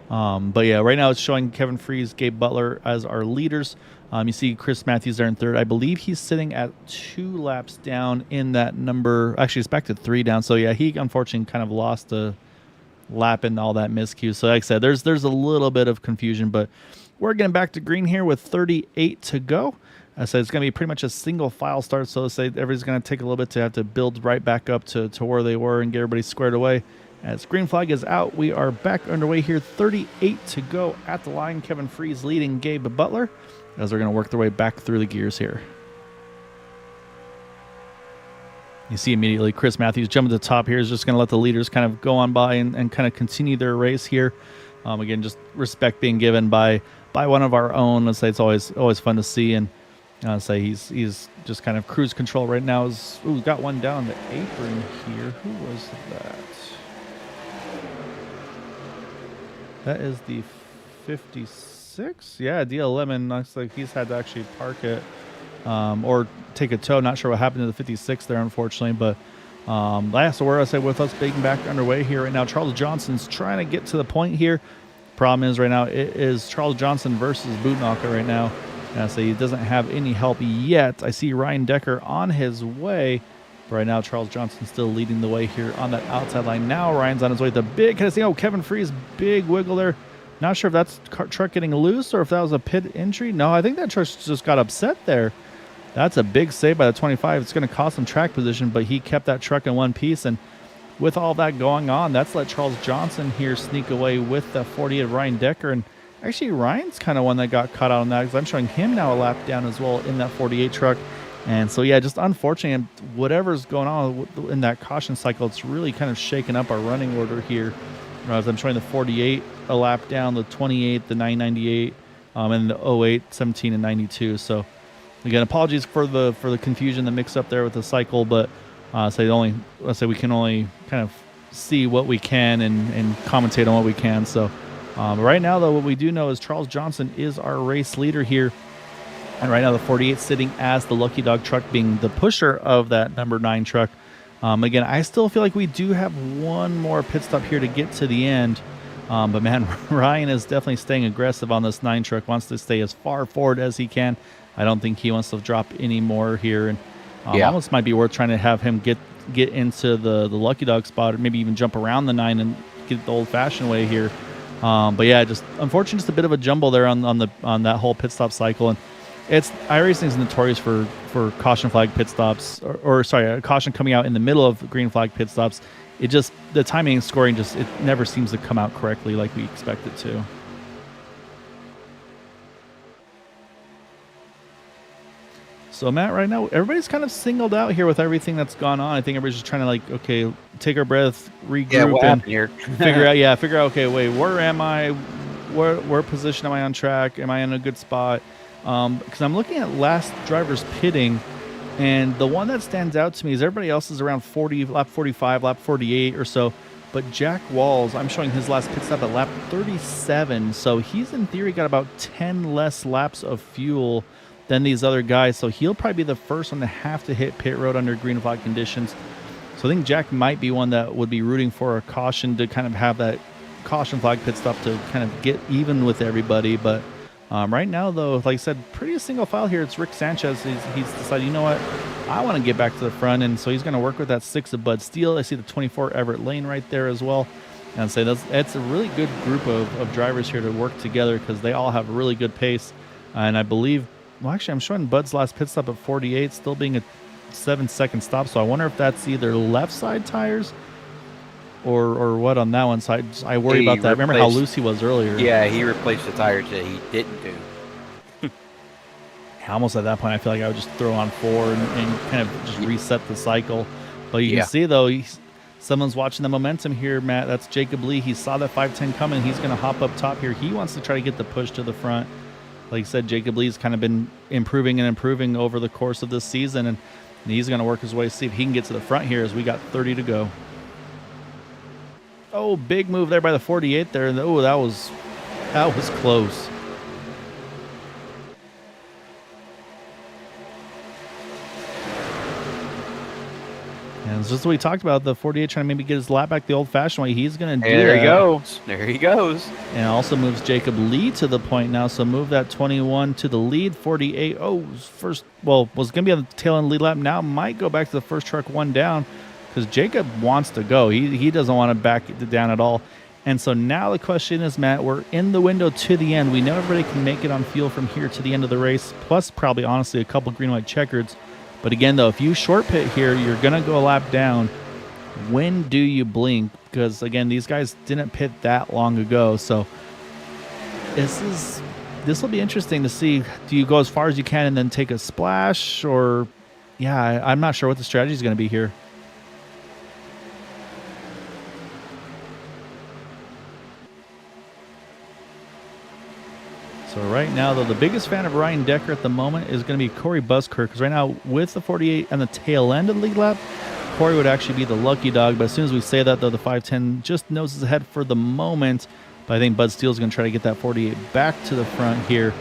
But yeah, right now it's showing Kevin Freeze, Gabe Butler as our leaders. You see Chris Matthews there in third. I believe he's sitting at 2 laps down in that number. Actually, it's back to 3 down. So yeah, he unfortunately kind of lost a lap and all that miscue. So like I said, there's a little bit of confusion, but we're getting back to green here with 38 to go. So it's going to be pretty much a single file start. So say everybody's going to take a little bit to have to build right back up to where they were and get everybody squared away. As green flag is out, we are back underway here. 38 to go at the line. Kevin Freeze leading Gabe Butler as they're going to work their way back through the gears here. You see immediately Chris Matthews jumping to the top here is just going to let the leaders kind of go on by and kind of continue their race here. Again, just respect being given by one of our own. Let's say it's always fun to see, and say he's just kind of cruise control right now. Got one down the apron here. Who was that? That is the 56. 56. Yeah, DL11 looks like he's had to actually park it or take a tow. Not sure what happened to the 56 there, unfortunately. But last word I say with us being back underway here right now, Charles Johnson's trying to get to the point here. Problem is right now it is Charles Johnson versus Bootnaka right now. So he doesn't have any help yet. I see Ryan Decker on his way. But right now, Charles Johnson's still leading the way here on that outside line. Now Ryan's on his way to the big. Can I see? Oh, Kevin Freeze, big wiggle there. Not sure if that's truck getting loose or if that was a pit entry. No, I think that truck just got upset there. That's a big save by the 25. It's going to cost him track position, but he kept that truck in one piece. And with all that going on, that's let Charles Johnson here sneak away with the 48 of Ryan Decker. And actually, Ryan's kind of one that got caught out on that because I'm showing him now a lap down as well in that 48 truck. And so, yeah, just unfortunate. Whatever's going on in that caution cycle, it's really kind of shaking up our running order here. As I'm showing the 48 a lap down, the 28, the 998, and the 08, 17, and 92. So, again, apologies for the confusion, the mix-up there with the cycle, but let's say we can only kind of see what we can and commentate on what we can. So, right now, though, what we do know is Charles Johnson is our race leader here. And right now, the 48 sitting as the Lucky Dog truck, being the pusher of that number 9 truck. Again, I still feel like we do have one more pit stop here to get to the end. But, man, Ryan is definitely staying aggressive on this 9 truck, wants to stay as far forward as he can. I don't think he wants to drop any more here. And almost might be worth trying to have him get into the Lucky Dog spot, or maybe even jump around the 9 and get the old-fashioned way here. But, yeah, just unfortunately just a bit of a jumble there on that whole pit stop cycle. And iRacing is notorious for caution flag pit stops, or a caution coming out in the middle of green flag pit stops. It just, the timing and scoring it never seems to come out correctly like we expect it to. So, Matt, right now, everybody's kind of singled out here with everything that's gone on. I think everybody's just trying to, okay, take our breath, regroup, and here? figure out, okay, wait, where am I? Where position am I on track? Am I in a good spot? Because I'm looking at last drivers pitting, and the one that stands out to me is everybody else is around 40, lap 45, lap 48 or so. But Jack Walls, I'm showing his last pit stop at lap 37. So he's in theory got about 10 less laps of fuel than these other guys. So he'll probably be the first one to have to hit pit road under green flag conditions. So I think Jack might be one that would be rooting for a caution to kind of have that caution flag pit stop to kind of get even with everybody. But right now, though, like I said, pretty single file here. It's Rick Sanchez. He's decided, you know what, I want to get back to the front, and so he's going to work with that 6 of Bud Steele. I see the 24 Everett Lane right there as well. And say that's a really good group of drivers here to work together because they all have really good pace. And I believe, well, actually, I'm showing Bud's last pit stop at 48, still being a 7-second stop. So I wonder if that's either left side tires or what on that one side. I worry about that. Remember how loose he was earlier. Yeah, he replaced the tires that he didn't do. Almost at that point, I feel like I would just throw on 4 and kind of just reset the cycle. But you can see, though, someone's watching the momentum here, Matt. That's Jacob Lee. He saw that 510 coming. He's going to hop up top here. He wants to try to get the push to the front. Like I said, Jacob Lee's kind of been improving over the course of this season, and he's going to work his way to see if he can get to the front here as we got 30 to go. Oh, big move there by the 48 there. Oh, that was close. And it's just what we talked about, the 48 trying to maybe get his lap back the old-fashioned way. He's going to do that. There he goes. There he goes. And also moves Jacob Lee to the point now. So move that 21 to the lead. 48. Oh, was going to be on the tail end lead lap. Now might go back to the first truck one down because Jacob wants to go. He doesn't want to back it down at all. And so now the question is, Matt, we're in the window to the end. We know everybody can make it on fuel from here to the end of the race, plus probably, honestly, a couple green-white checkers. But again, though, if you short pit here, you're going to go a lap down. When do you blink? Because, again, these guys didn't pit that long ago. So this will be interesting to see. Do you go as far as you can and then take a splash? Or, yeah, I'm not sure what the strategy is going to be here. So right now, though, the biggest fan of Ryan Decker at the moment is going to be Corey Busker, because right now, with the 48 and the tail end of the lead lap, Corey would actually be the lucky dog. But as soon as we say that, though, the 510 just noses ahead for the moment. But I think Bud Steele's going to try to get that 48 back to the front here,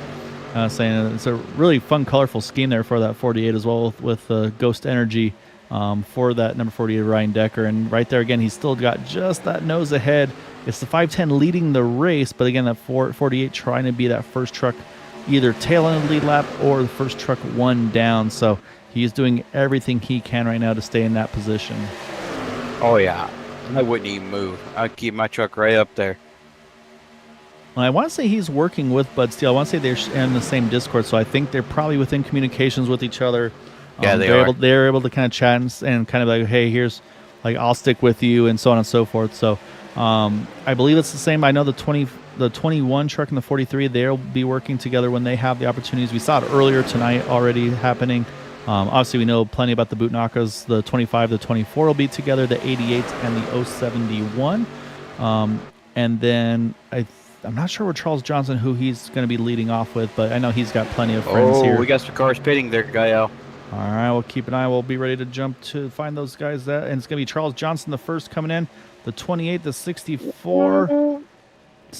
saying it's a really fun, colorful scheme there for that 48 as well with Ghost Energy for that number 48 Ryan Decker. And right there again, he's still got just that nose ahead. It's the 510 leading the race, but again, that 48 trying to be that first truck, either tail end of the lead lap or the first truck one down. So he's doing everything he can right now to stay in that position. Oh, yeah. I wouldn't even move. I'd keep my truck right up there. And I want to say he's working with Bud Steele. I want to say they're in the same Discord, so I think they're probably within communications with each other. Yeah, they are. They're able to kind of chat and kind of like, hey, here's, like, I'll stick with you, and so on and so forth. So I believe it's the same. I know the 21 truck and the 43, they'll be working together when they have the opportunities. We saw it earlier tonight already happening. Obviously, we know plenty about the Bootnakas. The 25, the 24 will be together, the 88 and the 071. And then I'm not sure with Charles Johnson who he's going to be leading off with, but I know he's got plenty of friends here. We got some cars pitting there, Gael. All right, we'll keep an eye. We'll be ready to jump to find those guys. And it's going to be Charles Johnson, the first coming in, the 28, the 64.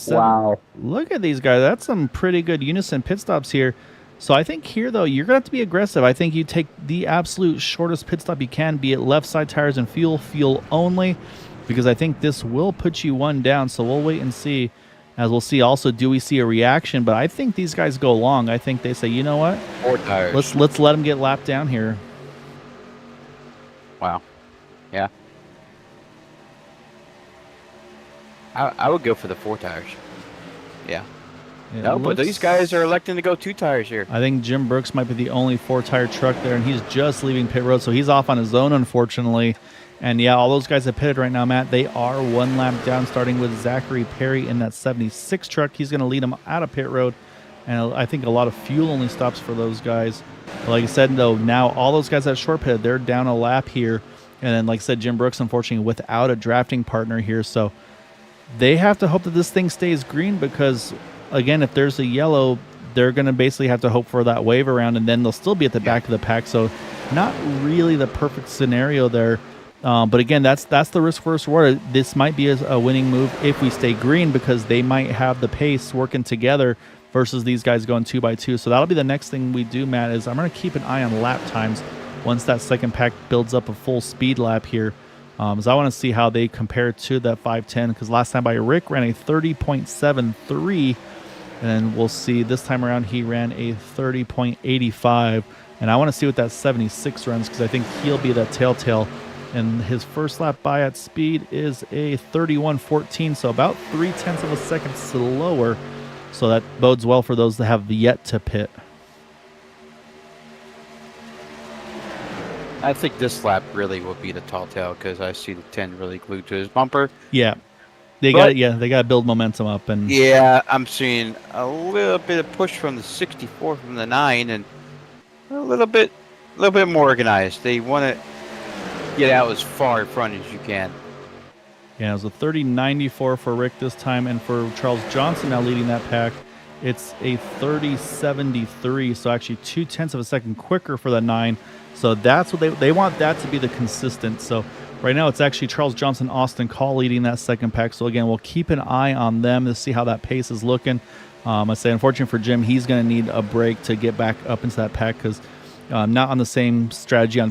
Wow. Look at these guys. That's some pretty good unison pit stops here. So I think here, though, you're going to have to be aggressive. I think you take the absolute shortest pit stop you can, be it left side tires and fuel only, because I think this will put you one down. So we'll wait and see. As we'll see also, do we see a reaction? But I think these guys go long. I think they say, you know what? 4 tires. Let's let them get lapped down here. Wow. Yeah. I would go for the 4 tires. Yeah. No, but these guys are electing to go 2 tires here. I think Jim Brooks might be the only 4-tire truck there, and he's just leaving pit road, so he's off on his own, unfortunately. And yeah, all those guys have pitted right now, Matt. They are 1 lap down, starting with Zachary Perry in that 76 truck. He's going to lead them out of pit road, and I think a lot of fuel-only stops for those guys. But like I said, though, now all those guys that short pitted, they're down a lap here. And then, like I said, Jim Brooks, unfortunately, without a drafting partner here, so they have to hope that this thing stays green because, again, if there's a yellow, they're going to basically have to hope for that wave around, and then they'll still be at the back of the pack. So not really the perfect scenario there. But again, that's the risk versus reward. This might be a winning move if we stay green because they might have the pace working together versus these guys going 2x2. So that'll be the next thing we do, Matt, is I'm going to keep an eye on lap times once that second pack builds up a full speed lap here. As I want to see how they compare to that 510 because last time by Rick ran a 30.73, and we'll see this time around he ran a 30.85, and I want to see what that 76 runs because I think he'll be that telltale. And his first lap by at speed is a 31.14, so about 0.3 of a second slower. So that bodes well for those that have yet to pit. I think this lap really will be the tall tale because I see the 10 really glued to his bumper. Yeah, they got to build momentum up, and yeah, I'm seeing a little bit of push from the 64 from the 9, and a little bit more organized. They want to get out as far in front as you can. Yeah, it was a 30.94 for Rick this time, and for Charles Johnson now leading that pack, it's a 30.73, so actually 0.2 of a second quicker for the 9. So that's what they want that to be the consistent. So right now it's actually Charles Johnson, Austin Call leading that second pack. So again, we'll keep an eye on them to see how that pace is looking. I say, unfortunately for Jim, he's going to need a break to get back up into that pack because not on the same strategy on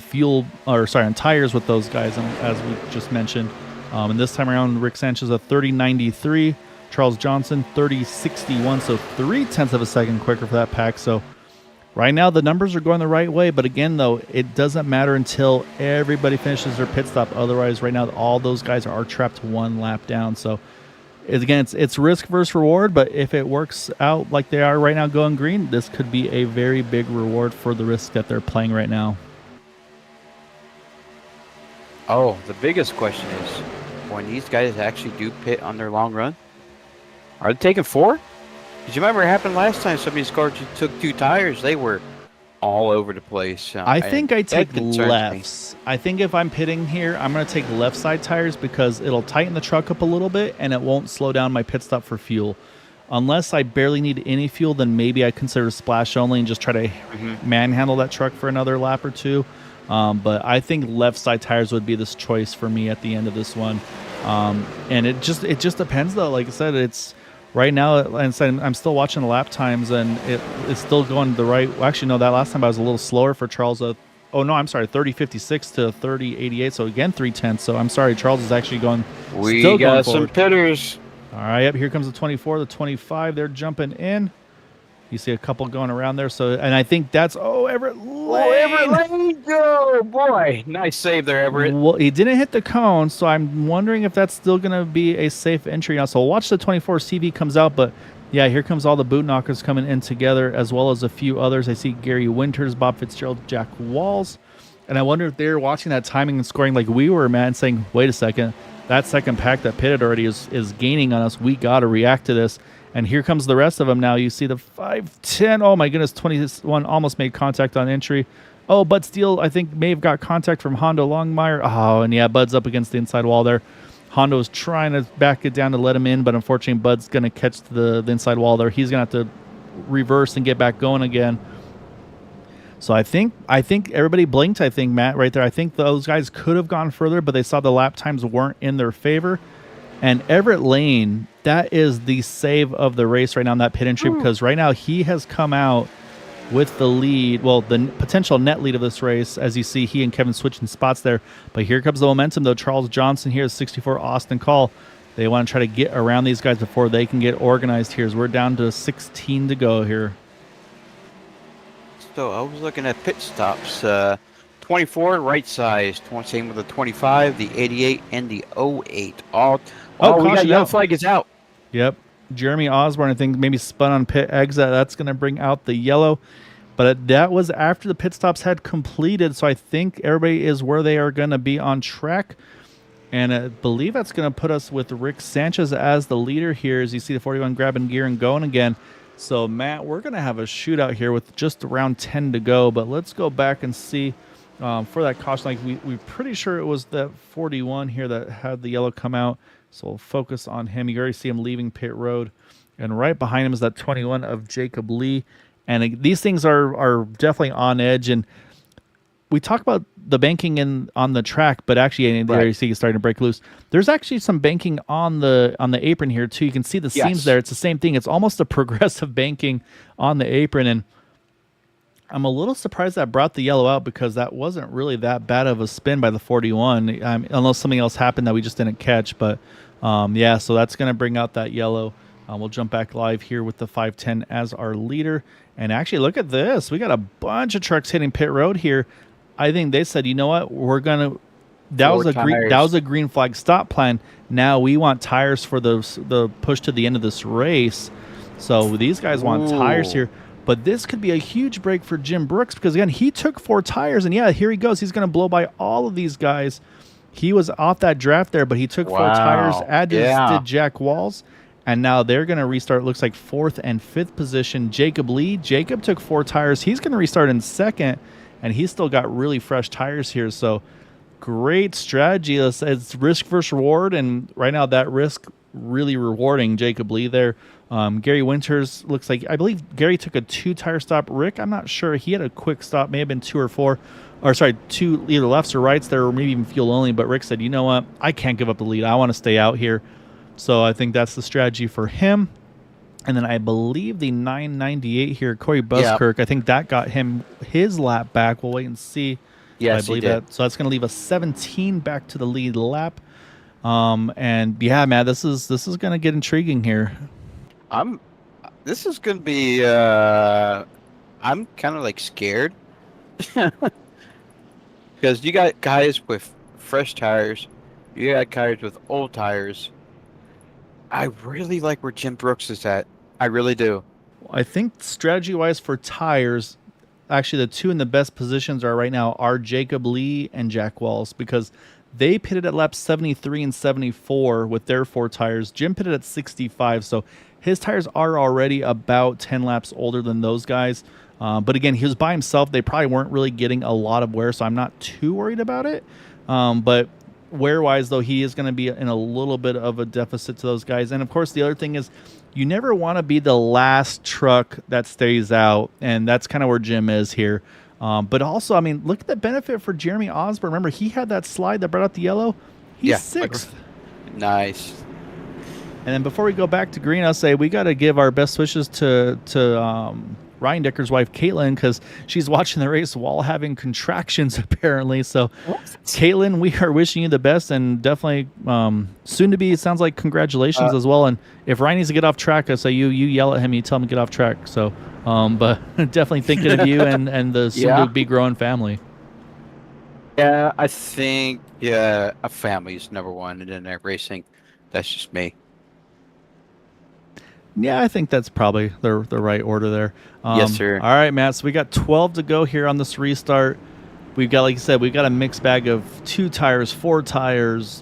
on tires with those guys as we just mentioned. And this time around, Rick Sanchez a 30.93, Charles Johnson 30.61, so 0.3 of a second quicker for that pack. So right now the numbers are going the right way, but again, though, it doesn't matter until everybody finishes their pit stop. Otherwise, right now all those guys are trapped 1 lap down. So again, it's risk versus reward, but if it works out like they are right now going green, this could be a very big reward for the risk that they're playing right now. Oh, the biggest question is when these guys actually do pit on their long run, are they taking 4? Did you remember it happened last time some of these cars took 2 tires? They were all over the place. I think I take concerns lefts. I think if I'm pitting here, I'm going to take left side tires because it'll tighten the truck up a little bit and it won't slow down my pit stop for fuel. Unless I barely need any fuel, then maybe I consider splash only and just try to manhandle that truck for another lap or 2. But I think left side tires would be this choice for me at the end of this one. And it just depends though. Like I said, right now, and I'm still watching the lap times, and it's still going the right. Well, actually, no, that last time I was a little slower for Charles. Oh no, I'm sorry, 30:56 to 30:88. So again, 3/10. So I'm sorry, Charles is actually We still going got some forward. pitters. All right, yep, here comes the 24, the 25. They're jumping in. You see a couple going around there. So, and I think that's Everett Lane. Oh, Everett Lane, go, boy! Nice save there, Everett. Well, he didn't hit the cone, so I'm wondering if that's still going to be a safe entry now. So we'll watch the 24 CV comes out, but yeah, here comes all the boot knockers coming in together, as well as a few others. I see Gary Winters, Bob Fitzgerald, Jack Walls, and I wonder if they're watching that timing and scoring like we were, man, saying, wait a second, that second pack that pitted already is gaining on us. We got to react to this. And here comes the rest of them now. You see the 510. Oh, my goodness. 21 almost made contact on entry. Oh, Bud Steele, I think, may have got contact from Hondo Longmire. Oh, and yeah, Bud's up against the inside wall there. Hondo's trying to back it down to let him in, but unfortunately, Bud's going to catch the inside wall there. He's going to have to reverse and get back going again. So I think everybody blinked, I think, Matt, right there. I think those guys could have gone further, but they saw the lap times weren't in their favor. And Everett Lane, that is the save of the race right now in that pit entry, because right now he has come out with the lead, well, the potential net lead of this race. As you see, he and Kevin switching spots there. But here comes the momentum, though. Charles Johnson here is 64, Austin Call. They want to try to get around these guys before they can get organized here, as we're down to 16 to go here. So I was looking at pit stops. 24, right size. Same with the 25, the 88, and the 08. We got yellow flag is out. Yep. Jeremy Osborne, I think, maybe spun on pit exit. That's going to bring out the yellow. But that was after the pit stops had completed, so I think everybody is where they are going to be on track. And I believe that's going to put us with Rick Sanchez as the leader here, as you see the 41 grabbing gear and going again. So, Matt, we're going to have a shootout here with just around 10 to go. But let's go back and see for that caution. Like we're pretty sure it was that 41 here that had the yellow come out. So we'll focus on him. You already see him leaving pit road. And right behind him is that 21 of Jacob Lee. And these things are definitely on edge. And we talk about the banking on the track, but actually, there you see it's starting to break loose. There's actually some banking on the apron here too. You can see the seams there. It's the same thing. It's almost a progressive banking on the apron. And I'm a little surprised that brought the yellow out, because that wasn't really that bad of a spin by the 41, unless something else happened that we just didn't catch. But yeah, so that's going to bring out that yellow. We'll jump back live here with the 510 as our leader. And actually, look at this. We got a bunch of trucks hitting pit road here. I think they said, you know what, we're going to – that was a green flag stop plan. Now we want tires for the push to the end of this race. So these guys want tires here. But this could be a huge break for Jim Brooks, because, again, he took 4 tires. And, yeah, here he goes. He's going to blow by all of these guys. He was off that draft there, but he took 4 tires, as did Jack Walls. And now they're going to restart, looks like 4th and 5th position. Jacob Lee. Jacob took 4 tires. He's going to restart in 2nd, and he's still got really fresh tires here. So great strategy. It's risk versus reward, and right now that risk really rewarding Jacob Lee there. Gary Winters looks like, I believe Gary took a 2-tire stop. Rick, I'm not sure. He had a quick stop, may have been 2 or 4. Or sorry, 2 either lefts or rights there, or maybe even fuel only. But Rick said, you know what? I can't give up the lead. I want to stay out here. So I think that's the strategy for him. And then I believe the 998 here, Corey Buskirk, I think that got him his lap back. We'll wait and see. Yes, I believe that. So that's going to leave us 17 back to the lead lap. And yeah, man, this is going to get intriguing here. This is going to be I'm kind of like scared. Because you got guys with fresh tires, you got guys with old tires. I really like where Jim Brooks is at. I really do. I think strategy-wise for tires, actually the 2 in the best positions are right now are Jacob Lee and Jack Walls, because they pitted at laps 73 and 74 with their 4 tires. Jim pitted at 65, so his tires are already about 10 laps older than those guys. But again, he was by himself. They probably weren't really getting a lot of wear, so I'm not too worried about it. But wear-wise, though, he is going to be in a little bit of a deficit to those guys. And, of course, the other thing is you never want to be the last truck that stays out, and that's kind of where Jim is here. But also, I mean, look at the benefit for Jeremy Osborne. Remember, he had that slide that brought out the yellow. He's 6th. Nice. And then before we go back to green, I'll say we got to give our best wishes to Ryan Decker's wife, Caitlin, because she's watching the race while having contractions, apparently. So, Caitlin, we are wishing you the best, and definitely soon to be, it sounds like congratulations as well. And if Ryan needs to get off track, I say you yell at him, you tell him to get off track. So, but definitely thinking of you and the soon-to-be growing family. Yeah, I think a family is number one, and then racing. That's just me. Yeah, I think that's probably the right order there. Yes, sir. All right, Matt. So we got 12 to go here on this restart. We've got, like you said, we've got a mixed bag of 2 tires, 4 tires,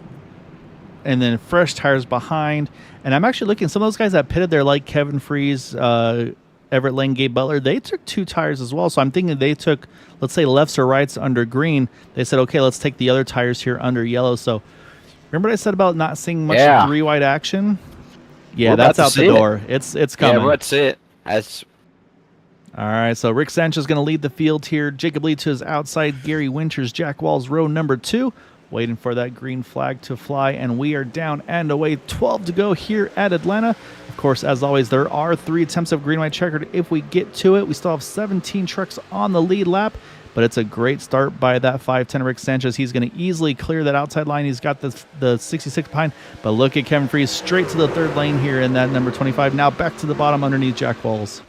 and then fresh tires behind. And I'm actually looking, some of those guys that pitted there, like Kevin Freeze, Everett Lane, Gabe Butler, they took 2 tires as well. So I'm thinking they took, let's say, lefts or rights under green. They said, okay, let's take the other tires here under yellow. So remember what I said about not seeing much 3-wide action? Yeah, that's out the door. It's coming. Yeah, that's it. That's all right. So Rick Sanchez is going to lead the field here. Jacob Lee to his outside. Gary Winters, Jack Walls, row number 2, waiting for that green flag to fly. And we are down and away. 12 to go here at Atlanta. Of course, as always, there are 3 attempts of green-white checkered. If we get to it, we still have 17 trucks on the lead lap. But it's a great start by that 5'10" Rick Sanchez. He's going to easily clear that outside line. He's got the 66 behind. But look at Kevin Freeze straight to the 3rd lane here in that number 25. Now back to the bottom underneath Jack Walls.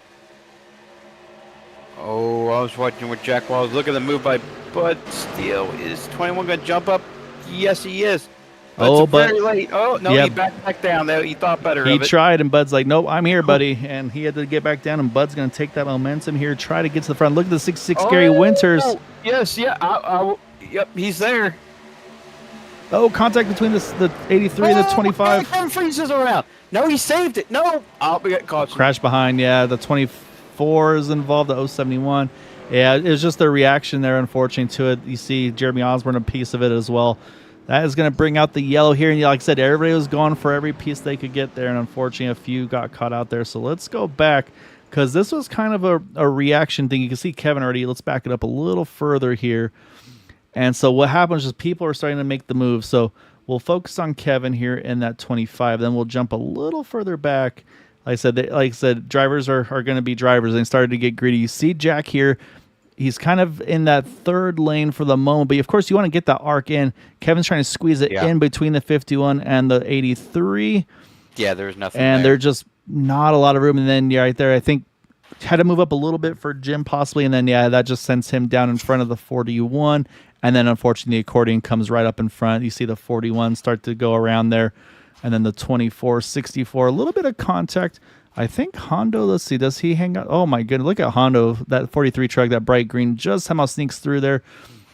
Oh, I was watching with Jack Walls. Look at the move by Bud Steele. Is 21 going to jump up? Yes, he is. But very late. Oh, no, he back down there. He thought better of it. He tried, and Bud's like, nope, I'm here, buddy. And he had to get back down, and Bud's going to take that momentum here, try to get to the front. Look at the 66 Gary Winters. Yes, yep, he's there. Oh, contact between the 83 and the 25. Kevin Freeze is around. No, he saved it. No. We got caught. Crash behind, yeah. The 24 is involved, the 071. Yeah, it was just the reaction there, unfortunately, to it. You see Jeremy Osborne, a piece of it as well. That is going to bring out the yellow here. And like I said, everybody was going for every piece they could get there. And unfortunately, a few got caught out there. So let's go back because this was kind of a reaction thing. You can see Kevin already. Let's back it up a little further here. And so what happens is people are starting to make the move. So we'll focus on Kevin here in that 25. Then we'll jump a little further back. Like I said, drivers are going to be drivers. They started to get greedy. You see Jack here. He's kind of in that 3rd lane for the moment, but of course you want to get that arc in. Kevin's trying to squeeze it in between the 51 and the 83. Yeah, there's nothing and there's just not a lot of room. And then right there, I think had to move up a little bit for Jim possibly, and then that just sends him down in front of the 41. And then unfortunately the accordion comes right up in front. You see the 41 start to go around there, and then the 24, 64, a little bit of contact. I think Hondo, let's see, does he hang out? Oh my goodness, look at Hondo, that 43 truck, that bright green, just somehow sneaks through there.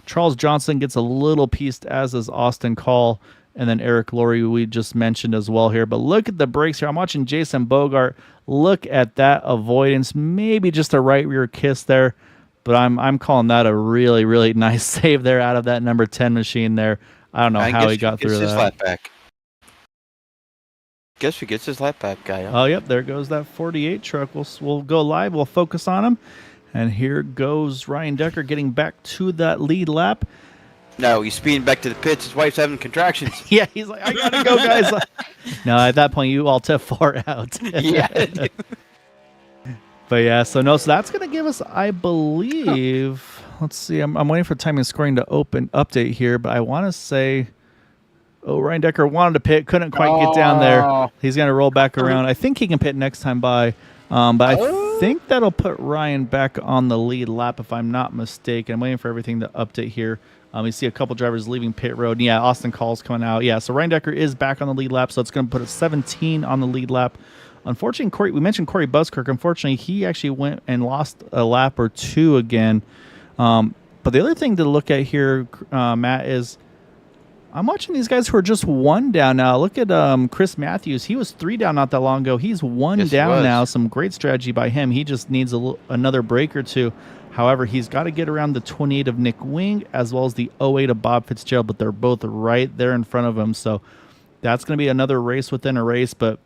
Charles Johnson gets a little piece, as does Austin Call, and then Eric Laurie, we just mentioned as well here. But look at the brakes here. I'm watching Jason Bogart. Look at that avoidance, maybe just a right rear kiss there, but I'm calling that a really, really nice save there out of that number 10 machine there. I don't know how he got through that. Lap back. Guess who gets his lap back, guy? Oh, yep, there goes that 48 truck. We'll go live. We'll focus on him. And here goes Ryan Decker getting back to that lead lap. No, he's speeding back to the pits. His wife's having contractions. Yeah, he's like, I got to go, guys. No, at that point, you all tip far out. Yeah. But yeah, so that's going to give us, I believe, let's see, I'm waiting for timing scoring to update here, but I want to say... Oh, Ryan Decker wanted to pit, couldn't quite get down there. He's going to roll back around. I think he can pit next time by, but I think that'll put Ryan back on the lead lap if I'm not mistaken. I'm waiting for everything to update here. You see a couple drivers leaving pit road. Yeah, Austin Call's coming out. Yeah, so Ryan Decker is back on the lead lap, so it's going to put a 17 on the lead lap. Unfortunately, we mentioned Corey Buskirk. Unfortunately, he actually went and lost a lap or 2 again. But the other thing to look at here, Matt, is I'm watching these guys who are just 1 down now. Look at Chris Matthews. He was 3 down not that long ago. He's 1 down now. Some great strategy by him. He just needs another break or 2. However, he's got to get around the 28 of Nick Wing as well as the 08 of Bob Fitzgerald, but they're both right there in front of him. So that's going to be another race within a race. But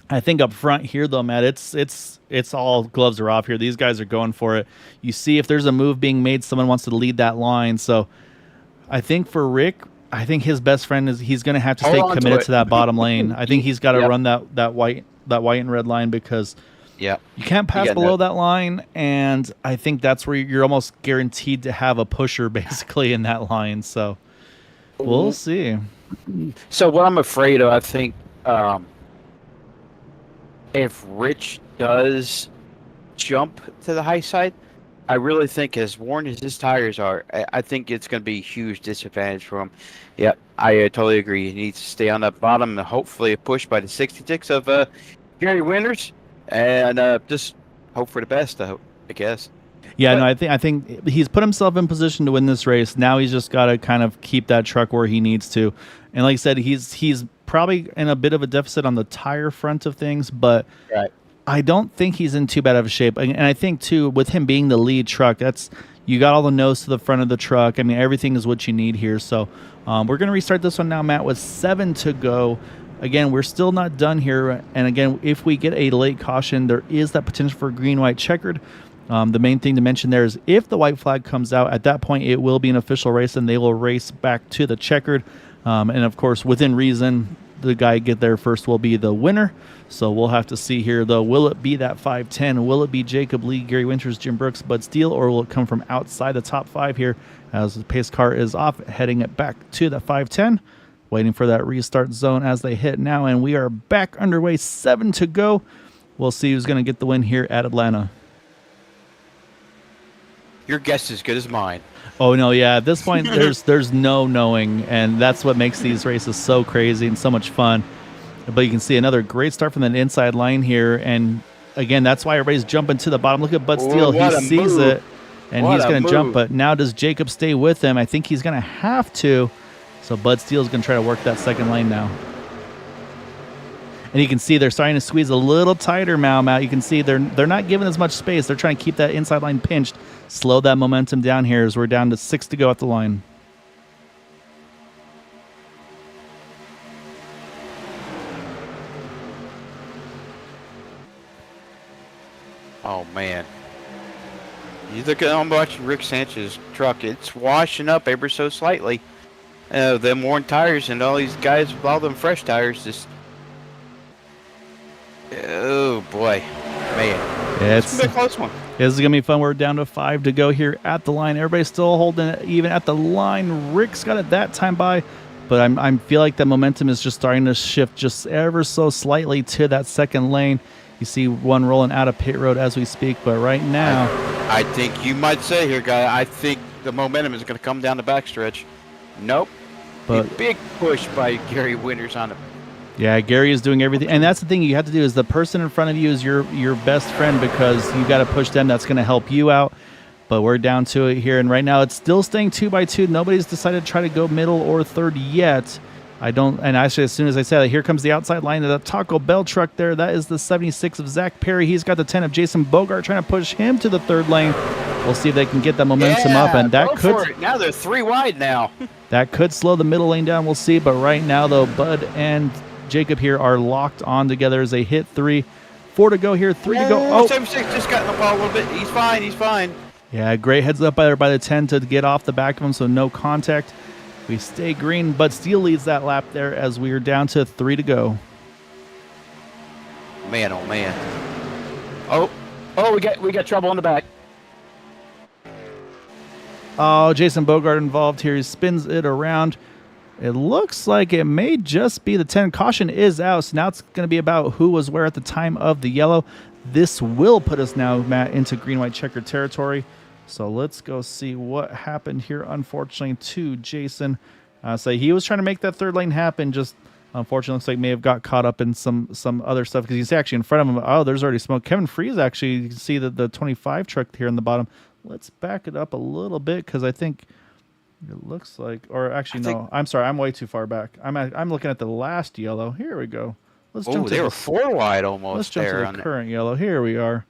I think up front here, though, Matt, it's all gloves are off here. These guys are going for it. You see if there's a move being made, someone wants to lead that line. So I think for Rick, I think his best friend is he's going to have to Hold stay on to committed it. to that bottom lane. I think he's got to Yep. run that white and red line because Yeah. you can't pass got below no- that line, and I think that's where you're almost guaranteed to have a pusher basically in that line. So we'll see. So what I'm afraid of, I think, if Rich does jump to the high side, I really think as worn as his tires are, I think it's going to be a huge disadvantage for him. Yeah, I totally agree. He needs to stay on that bottom and hopefully push by the 66 of Gary Winters, and just hope for the best. I guess. Yeah, But- no, I think he's put himself in position to win this race. Now he's just got to kind of keep that truck where he needs to. And like I said, he's probably in a bit of a deficit on the tire front of things, but Right. I don't think he's in too bad of a shape. And I think too, with him being the lead truck, you got all the nose to the front of the truck. I mean, everything is what you need here. So we're going to restart this one now, Matt, with 7 to go. Again, we're still not done here. And again, if we get a late caution, there is that potential for green, white, checkered. The main thing to mention there is if the white flag comes out, at that point it will be an official race and they will race back to the checkered. And of course, within reason, the guy get there first will be the winner. So we'll have to see here, though. Will it be that 510? Will it be Jacob Lee, Gary Winters, Jim Brooks, Bud Steele, or will it come from outside the top 5 here as the pace car is off, heading it back to the 510? Waiting for that restart zone as they hit now, and we are back underway. 7 to go. We'll see who's going to get the win here at Atlanta. Your guess is as good as mine. Oh no, yeah. At this point, there's no knowing, and that's what makes these races so crazy and so much fun. But you can see another great start from the inside line here, and again, that's why everybody's jumping to the bottom. Look at Bud Steele; he sees it, and he's going to jump. But now, does Jacob stay with him? I think he's going to have to. So Bud Steele's going to try to work that second lane now. And you can see they're starting to squeeze a little tighter now, Matt. You can see they're not giving as much space. They're trying to keep that inside line pinched, slow that momentum down here as we're down to 6 to go at the line. Oh man. You look at I'm watching Rick Sanchez's truck, it's washing up ever so slightly. Them worn tires and all these guys with all them fresh tires just oh boy. Man. Yeah, It's gonna be a close one. This is going to be fun. We're down to 5 to go here at the line. Everybody's still holding it even at the line. Rick's got it that time by, but I feel like the momentum is just starting to shift just ever so slightly to that second lane. You see one rolling out of pit road as we speak, but right now... I think you might say here, guy, I think the momentum is going to come down the backstretch. Nope. But a big push by Gary Winters on it. yeah, Gary is doing everything. And that's the thing you have to do is the person in front of you is your best friend because you got to push them. That's going to help you out. But we're down to it here. And right now it's still staying 2 by 2. Nobody's decided to try to go middle or third yet. And actually, as soon as I said that, here comes the outside line of the Taco Bell truck there. That is the 76 of Zach Perry. He's got the 10 of Jason Bogart trying to push him to the third lane. We'll see if they can get that momentum up. And that could... Now they're 3 wide now. That could slow the middle lane down. We'll see. But right now, though, Bud and Jacob here are locked on together as they hit 3. 4 to go here. 3 to go. Oh, 76 just got in the ball a little bit. He's fine. He's fine. yeah, great heads up by the 10 to get off the back of him, so no contact. We stay green, but Steele leads that lap there as we are down to 3 to go. Man, oh man. Oh, we got trouble in the back. Oh, Jason Bogart involved here. He spins it around. It looks like it may just be the 10. Caution is out, so now it's going to be about who was where at the time of the yellow. This will put us now, Matt, into green-white checkered territory. So let's go see what happened here, unfortunately, to Jason. So he was trying to make that third lane happen, just unfortunately looks like may have got caught up in some other stuff because he's actually in front of him. Oh, there's already smoke. Kevin Freeze, actually, you can see the 25 truck here in the bottom. Let's back it up a little bit because I think it looks like, or actually, no, I'm sorry, I'm way too far back. I'm looking at the last yellow. Here we go. Let's jump they to were 4 wide almost. Let's jump there to on the current yellow. Here we are.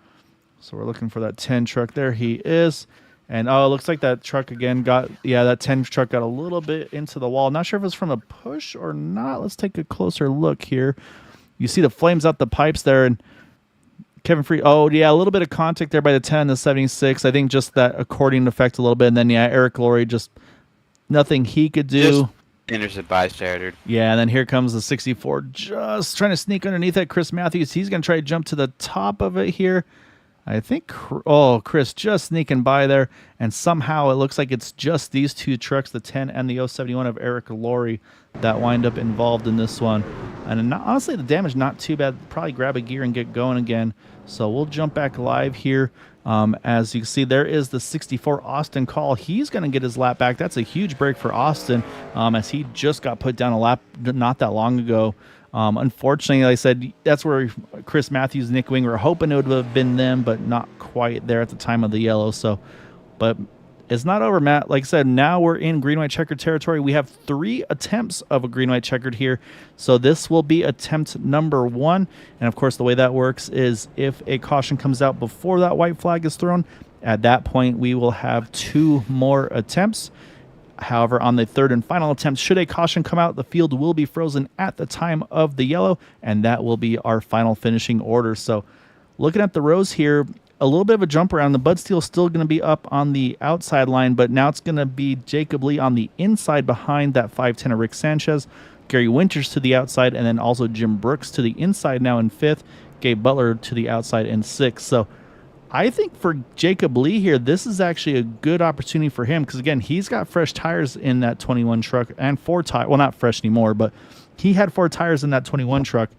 So we're looking for that 10 truck. There he is. And oh, it looks like that truck again that 10 truck got a little bit into the wall. Not sure if it's from a push or not. Let's take a closer look here. You see the flames out the pipes there, and Kevin Free. Oh, yeah, a little bit of contact there by the 10 and the 76. I think just that accordion effect a little bit. And then, yeah, Eric Laurie, just nothing he could do. Innocent bystander. Yeah, and then here comes the 64, just trying to sneak underneath it. Chris Matthews, he's going to try to jump to the top of it here. I think, oh, Chris just sneaking by there, and somehow it looks like it's just these two trucks, the 10 and the 071 of Eric Laurie, that wind up involved in this one. And honestly, the damage not too bad. Probably grab a gear and get going again. So we'll jump back live here. As you can see, there is the 64 Austin Call. He's going to get his lap back. That's a huge break for Austin, as he just got put down a lap not that long ago. Unfortunately, like I said, that's where Chris Matthews, Nick Wing were hoping it would have been them, but not quite there at the time of the yellow. So, but it's not over, Matt. Like I said, now we're in green-white checkered territory. We have 3 attempts of a green-white checkered here. So this will be attempt number 1. And of course, the way that works is if a caution comes out before that white flag is thrown, at that point, we will have 2 more attempts. However, on the 3rd and final attempt, should a caution come out, the field will be frozen at the time of the yellow, and that will be our final finishing order. So looking at the rows here, a little bit of a jump around. The Bud Steel still going to be up on the outside line, but now it's going to be Jacob Lee on the inside behind that 510 of Rick Sanchez, Gary Winters to the outside, and then also Jim Brooks to the inside now in 5th, Gabe Butler to the outside in 6th. So I think for Jacob Lee here, this is actually a good opportunity for him because, again, he's got fresh tires in that 21 truck and 4 tires. Well, not fresh anymore, but he had 4 tires in that 21 truck.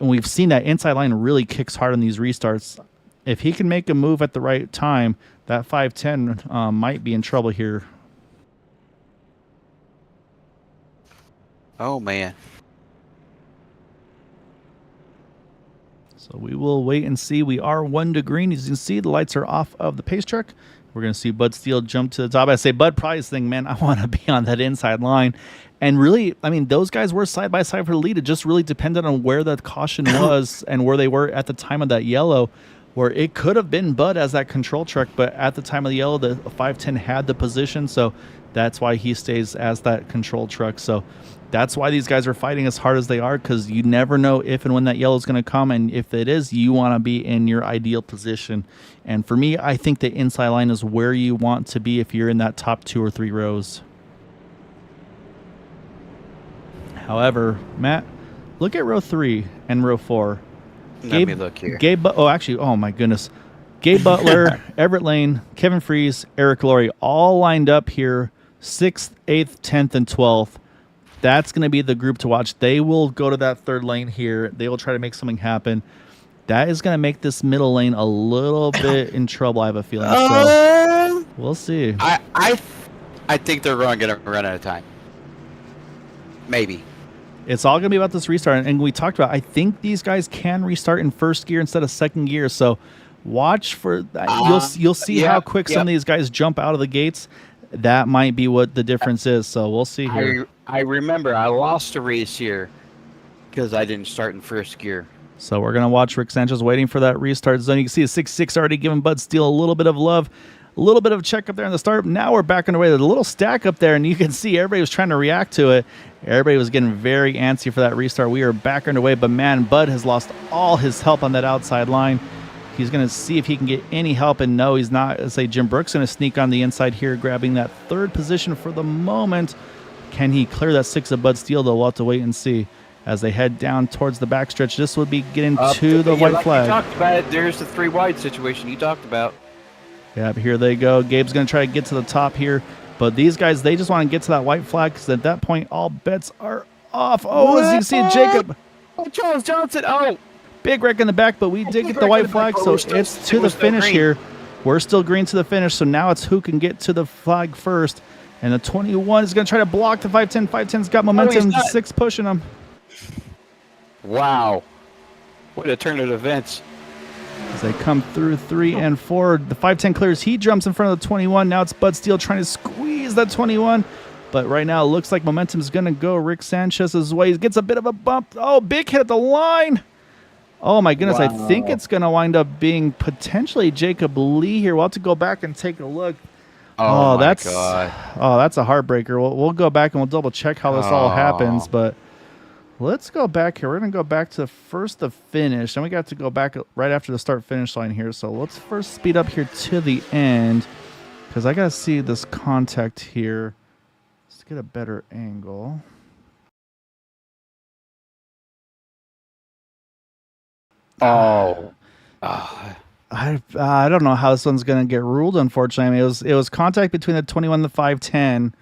And we've seen that inside line really kicks hard on these restarts. If he can make a move at the right time, that 510 might be in trouble here. Oh, man. So we will wait and see. We are 1 to green. As you can see, the lights are off of the pace truck. We're going to see Bud Steele jump to the top. I say Bud probably is thinking, man, I want to be on that inside line. And really, I mean, those guys were side by side for the lead. It just really depended on where that caution was and where they were at the time of that yellow, where it could have been Bud as that control truck. But at the time of the yellow, the 510 had the position. So that's why he stays as that control truck. So that's why these guys are fighting as hard as they are, because you never know if and when that yellow is going to come. And if it is, you want to be in your ideal position. And for me, I think the inside line is where you want to be if you're in that top 2 or 3 rows. However, Matt, look at row 3 and row 4. Let me look here. Oh my goodness. Gabe Butler, Everett Lane, Kevin Fries, Eric Laurie, all lined up here, 6th, 8th, 10th, and 12th. That's going to be the group to watch. They will go to that 3rd lane here. They will try to make something happen. That is going to make this middle lane a little bit in trouble, I have a feeling. So we'll see. I think they're going to run out of time. Maybe. It's all going to be about this restart. And we talked about, I think these guys can restart in 1st gear instead of 2nd gear. So watch for that. You'll see how quick some of these guys jump out of the gates. That might be what the difference is. So we'll see here. I remember I lost a race here because I didn't start in 1st gear. So we're going to watch Rick Sanchez waiting for that restart zone. You can see a 6-6 already giving Bud Steele a little bit of love, a little bit of check up there in the start. Now we're back underway. There's a little stack up there, and you can see everybody was trying to react to it. Everybody was getting very antsy for that restart. We are back underway, but man, Bud has lost all his help on that outside line. He's going to see if he can get any help, and no, he's not. Let's say Jim Brooks going to sneak on the inside here, grabbing that 3rd position for the moment. Can he clear that 6 of Bud Steele, though? We'll have to wait and see as they head down towards the backstretch. This would be getting to the white flag. You talked about it. There's the 3 wide situation you talked about. Yeah, here they go. Gabe's going to try to get to the top here, but these guys, they just want to get to that white flag because at that point, all bets are off. Oh, as you can see, Jacob. Oh, Charles Johnson. Oh. Big wreck in the back, but we did get the white flag, so it's to the finish here. We're still green to the finish, so now it's who can get to the flag first. And the 21 is going to try to block the 510. 510's got momentum. 6 pushing him. Wow. What a turn of events. As they come through 3 and 4, the 510 clears. He jumps in front of the 21. Now it's Bud Steele trying to squeeze that 21. But right now it looks like momentum is going to go Rick Sanchez's way. He gets a bit of a bump. Oh, big hit at the line. Oh, my goodness. Wow. I think it's going to wind up being potentially Jacob Lee here. We'll have to go back and take a look. Oh, that's God. Oh, that's a heartbreaker. We'll go back and we'll double check how this all happens. But let's go back here. We're going to go back to first the finish. Then we got to go back right after the start finish line here. So let's first speed up here to the end because I got to see this contact here. Let's get a better angle. Oh. I don't know how this one's going to get ruled. Unfortunately, I mean, it was contact between the 21 and the 510,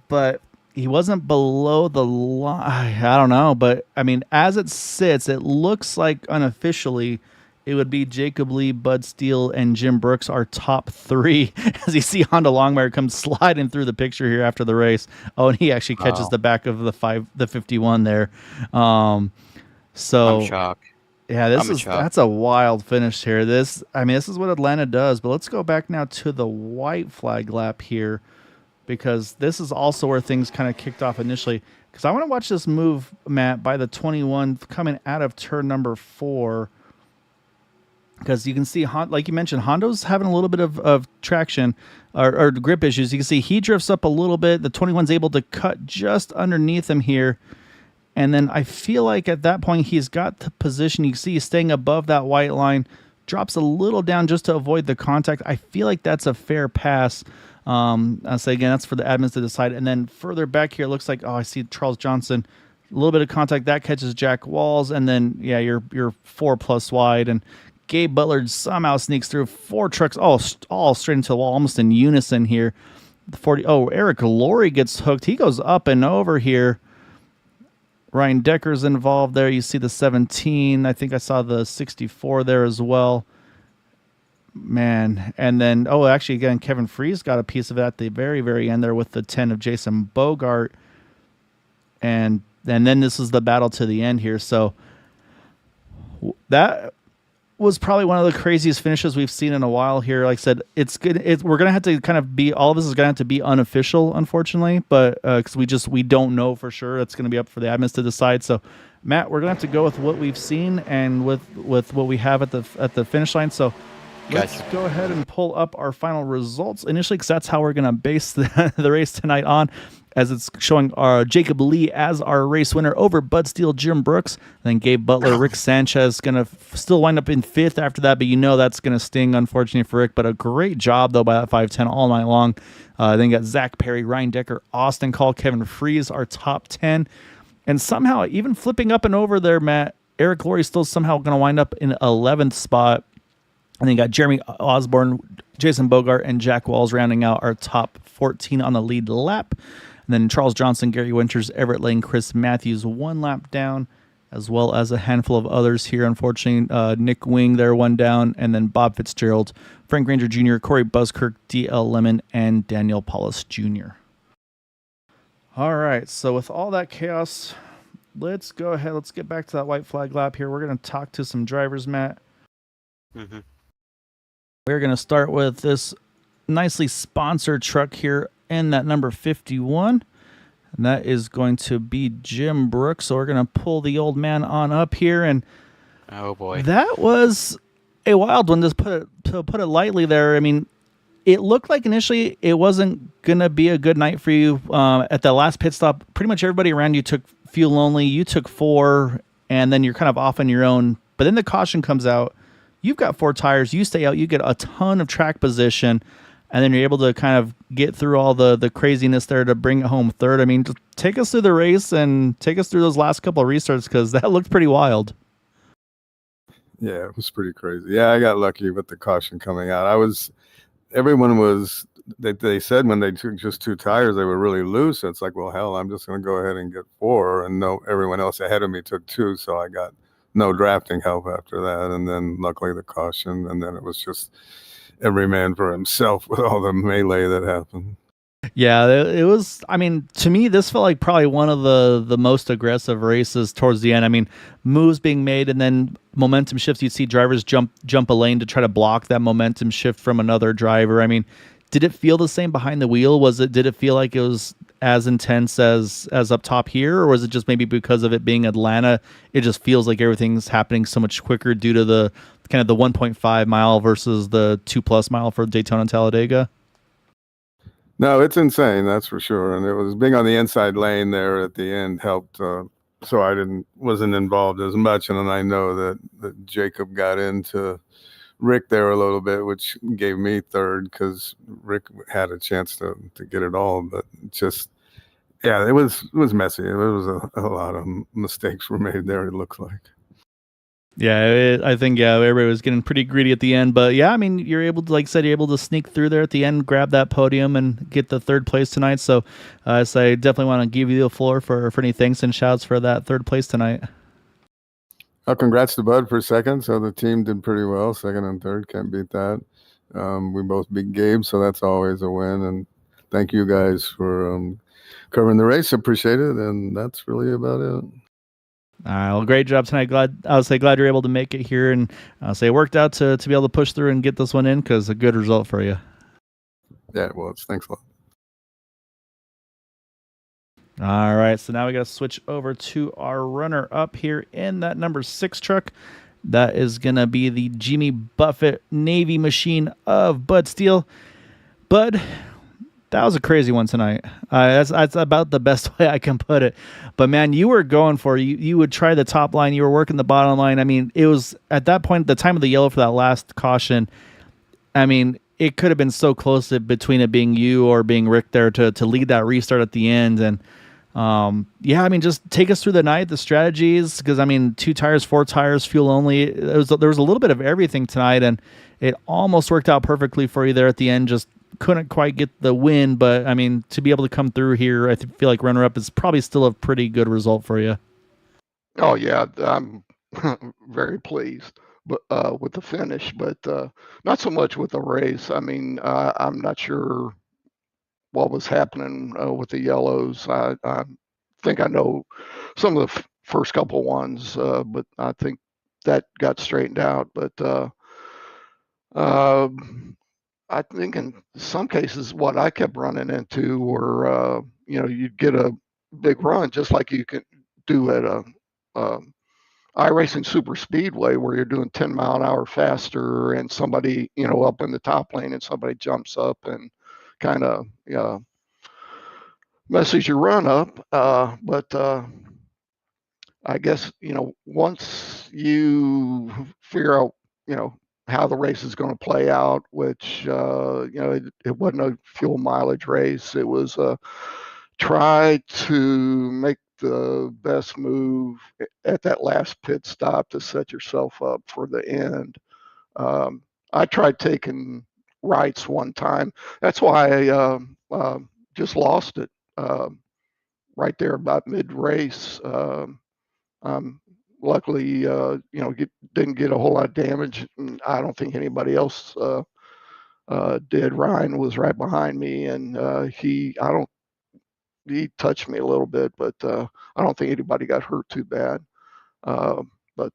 but he wasn't below the line. I don't know, but I mean, as it sits, it looks like unofficially it would be Jacob Lee, Bud Steele, and Jim Brooks are top three. As you see, Honda Longmire comes sliding through the picture here after the race. Oh, and he actually catches the back of the 51 there. So I'm shocked. yeah, that's a wild finish here. This is what Atlanta does. But let's go back now to the white flag lap here, because this is also where things kind of kicked off initially. Because I want to watch this move, Matt, by the 21 coming out of turn number 4. Because you can see, like you mentioned, Hondo's having a little bit of traction or grip issues. You can see he drifts up a little bit. The 21's able to cut just underneath him here. And then I feel like at that point he's got the position. You can see he's staying above that white line, drops a little down just to avoid the contact. I feel like that's a fair pass. I'll say again, that's for the admins to decide. And then further back here, it looks like, I see Charles Johnson, a little bit of contact that catches Jack Walls, and then you're 4+ wide, and Gabe Butler somehow sneaks through 4 trucks, all straight into the wall, almost in unison here. The 40. Oh, Eric Laurie gets hooked. He goes up and over here. Ryan Decker's involved there. You see the 17. I think I saw the 64 there as well. Man. And then, actually, again, Kevin Freese got a piece of it at the very, very end there with the 10 of Jason Bogart. And then this is the battle to the end here. So that was probably one of the craziest finishes we've seen in a while here. Like I said, it's good. We're going to have to kind of all of this is going to have to be unofficial, unfortunately, but because we don't know for sure. It's going to be up for the admins to decide. So, Matt, we're going to have to go with what we've seen and with what we have at the finish line. So let's go ahead and pull up our final results initially, because that's how we're going to base the race tonight on, as it's showing Jacob Lee as our race winner over Bud Steele, Jim Brooks. Then Gabe Butler, Rick Sanchez going to still wind up in 5th after that, but that's going to sting, unfortunately, for Rick. But a great job, though, by that 510 all night long. Then you got Zach Perry, Ryan Decker, Austin Call, Kevin Freese, our top 10. And somehow, even flipping up and over there, Matt, Eric Laurie still somehow going to wind up in 11th spot. And then you got Jeremy Osborne, Jason Bogart, and Jack Walls rounding out our top 14 on the lead lap. And then Charles Johnson, Gary Winters, Everett Lane, Chris Matthews, 1 lap down, as well as a handful of others here. Unfortunately, Nick Wing there, 1 down, and then Bob Fitzgerald, Frank Granger Jr., Corey Buskirk, D.L. Lemon, and Daniel Paulus Jr. All right, so with all that chaos, let's go ahead. Let's get back to that white flag lap here. We're going to talk to some drivers, Matt. Mm-hmm. We're going to start with this nicely sponsored truck here in that number 51. And that is going to be Jim Brooks. So we're going to pull the old man on up here. And oh, boy. That was a wild one, to put it lightly there. I mean, it looked like initially it wasn't going to be a good night for you. At the last pit stop, pretty much everybody around you took fuel only. You took 4, and then you're kind of off on your own. But then the caution comes out. You've got 4 tires. You stay out. You get a ton of track position, and then you're able to kind of get through all the craziness there to bring it home 3rd. I mean, just take us through the race and take us through those last couple of restarts, because that looked pretty wild. Yeah, it was pretty crazy. Yeah, I got lucky with the caution coming out. They said when they took just 2 tires, they were really loose. It's like, well, hell, I'm just going to go ahead and get 4. And no, everyone else ahead of me took 2, so I got no drafting help after that. And then luckily the caution, and then it was just every man for himself with all the melee that happened. Yeah, it was. I mean, to me, this felt like probably one of the most aggressive races towards the end. I mean, moves being made, and then momentum shifts. You'd see drivers jump a lane to try to block that momentum shift from another driver. I mean, did it feel the same behind the wheel? Did it feel like it was as intense as up top here, or was it just maybe because of it being Atlanta, it just feels like everything's happening so much quicker due to the kind of the 1.5 mile versus the 2+ mile for Daytona and Talladega? No, it's insane, that's for sure. And it was being on the inside lane there at the end helped, so I wasn't involved as much. And then I know that Jacob got into Rick there a little bit, which gave me 3rd because Rick had a chance to get it all. But just Yeah, it was messy. It was a lot of mistakes were made there, it looks like. Yeah, I think everybody was getting pretty greedy at the end, but yeah, I mean you're able to, like I said, you're able to sneak through there at the end, grab that podium, and get the third place tonight. So I definitely want to give you the floor for any thanks and shouts for that third place tonight. Congrats to Bud for second. So the team did pretty well. Second and third, can't beat that. We both beat Gabe, so that's always a win. And thank you guys for covering the race. Appreciate it. And that's really about it. All right, well, great job tonight. Glad you're able to make it here, and it worked out to be able to push through and get this one in, because a good result for you. Yeah, well, thanks a lot. All right, so now we got to switch over to our runner up here in that number 6 truck. That is going to be the Jimmy Buffett Navy machine of Bud Steele. Bud, that was a crazy one tonight. That's about the best way I can put it. But man, you were going for it. You would try the top line. You were working the bottom line. I mean, it was at that point, the time of the yellow for that last caution. I mean, it could have been so close between it being you or being Rick there to lead that restart at the end. And yeah, I mean, just take us through the night, the strategies, because I mean, 2 tires, 4 tires, fuel only. There was a little bit of everything tonight, and it almost worked out perfectly for you there at the end. Just couldn't quite get the win, but I mean, to be able to come through here, I feel like runner-up is probably still a pretty good result for you. Oh yeah, I'm very pleased, but with the finish, but not so much with the race. I mean, I'm not sure what was happening with the yellows. I think I know some of the first couple ones, but I think that got straightened out. But I think in some cases, what I kept running into were, you'd get a big run just like you can do at a iRacing Super Speedway, where you're doing 10-mile-an-hour faster, and somebody, up in the top lane, and somebody jumps up and kind of messes your run up. But I guess, once you figure out, how the race is going to play out, which, it wasn't a fuel mileage race. It was try to make the best move at that last pit stop to set yourself up for the end. I tried taking rights one time. That's why I just lost it right there about mid-race. Luckily, didn't get a whole lot of damage. I don't think anybody else did. Ryan was right behind me, and he touched me a little bit, but I don't think anybody got hurt too bad. But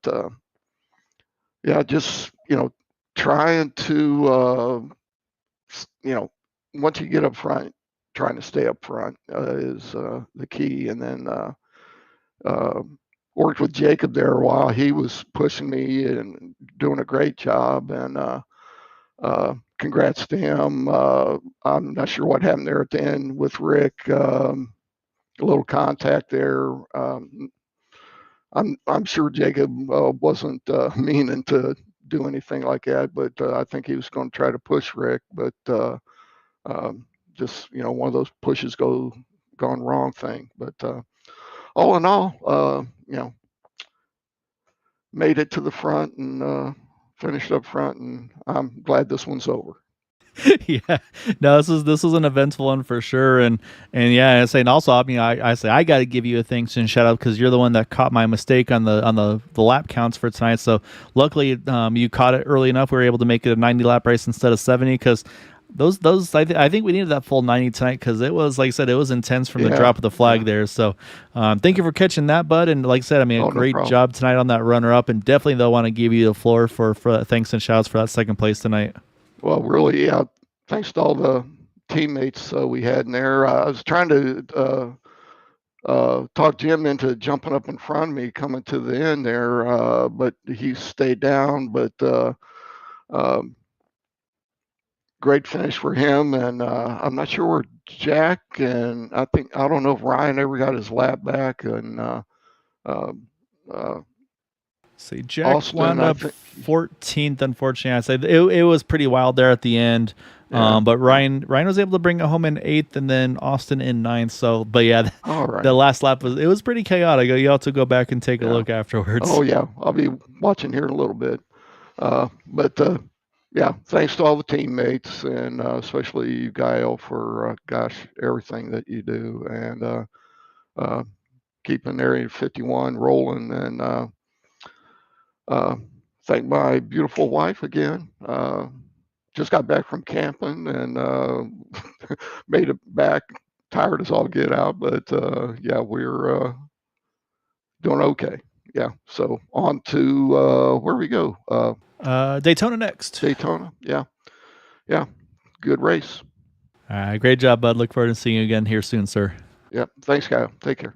yeah, just trying to once you get up front, trying to stay up front is the key. And then worked with Jacob there a while. He was pushing me and doing a great job. And congrats to him. I'm not sure what happened there at the end with Rick. A little contact there. I'm sure Jacob wasn't meaning to do anything like that, but I think he was going to try to push Rick. But just one of those pushes gone wrong thing. But all in all, made it to the front and finished up front, and I'm glad this one's over. Yeah, no, this was an eventful one for sure, and yeah, and also, I mean, I say I got to give you a thanks and shout out, because you're the one that caught my mistake on the lap counts for tonight. So luckily, you caught it early enough. We were able to make it a 90 lap race instead of 70, because those I think we needed that full 90 tonight, because it was, like I said, it was intense from the drop of the flag there. So thank you for catching that, Bud, and like I said, I mean, great job tonight on that runner up, and definitely though want to give you the floor for thanks and shouts for that second place tonight. Well, really, yeah. Thanks to all the teammates we had in there. I was trying to talk Jim into jumping up in front of me coming to the end there, but he stayed down. But great finish for him. And I'm not sure where Jack, and I don't know if Ryan ever got his lap back. And see, Jack wound up 14th, unfortunately. I say it was pretty wild there at the end. Yeah. But Ryan was able to bring it home in 8th, and then Austin in 9th. So, but yeah, All right. the last lap was pretty chaotic. You have to go back and take a Yeah. look afterwards. Oh yeah, I'll be watching here in a little bit. But yeah, thanks to all the teammates and especially you, Gael, for gosh, everything that you do and keeping Area 51 rolling. And thank my beautiful wife again. Just got back from camping and made it back. Tired as all get out, but yeah, we're doing okay. Yeah. So on to where we go. Daytona next. Daytona. Yeah. Yeah. Good race. All right, great job, bud. Look forward to seeing you again here soon, sir. Yep. Thanks, Kyle. Take care.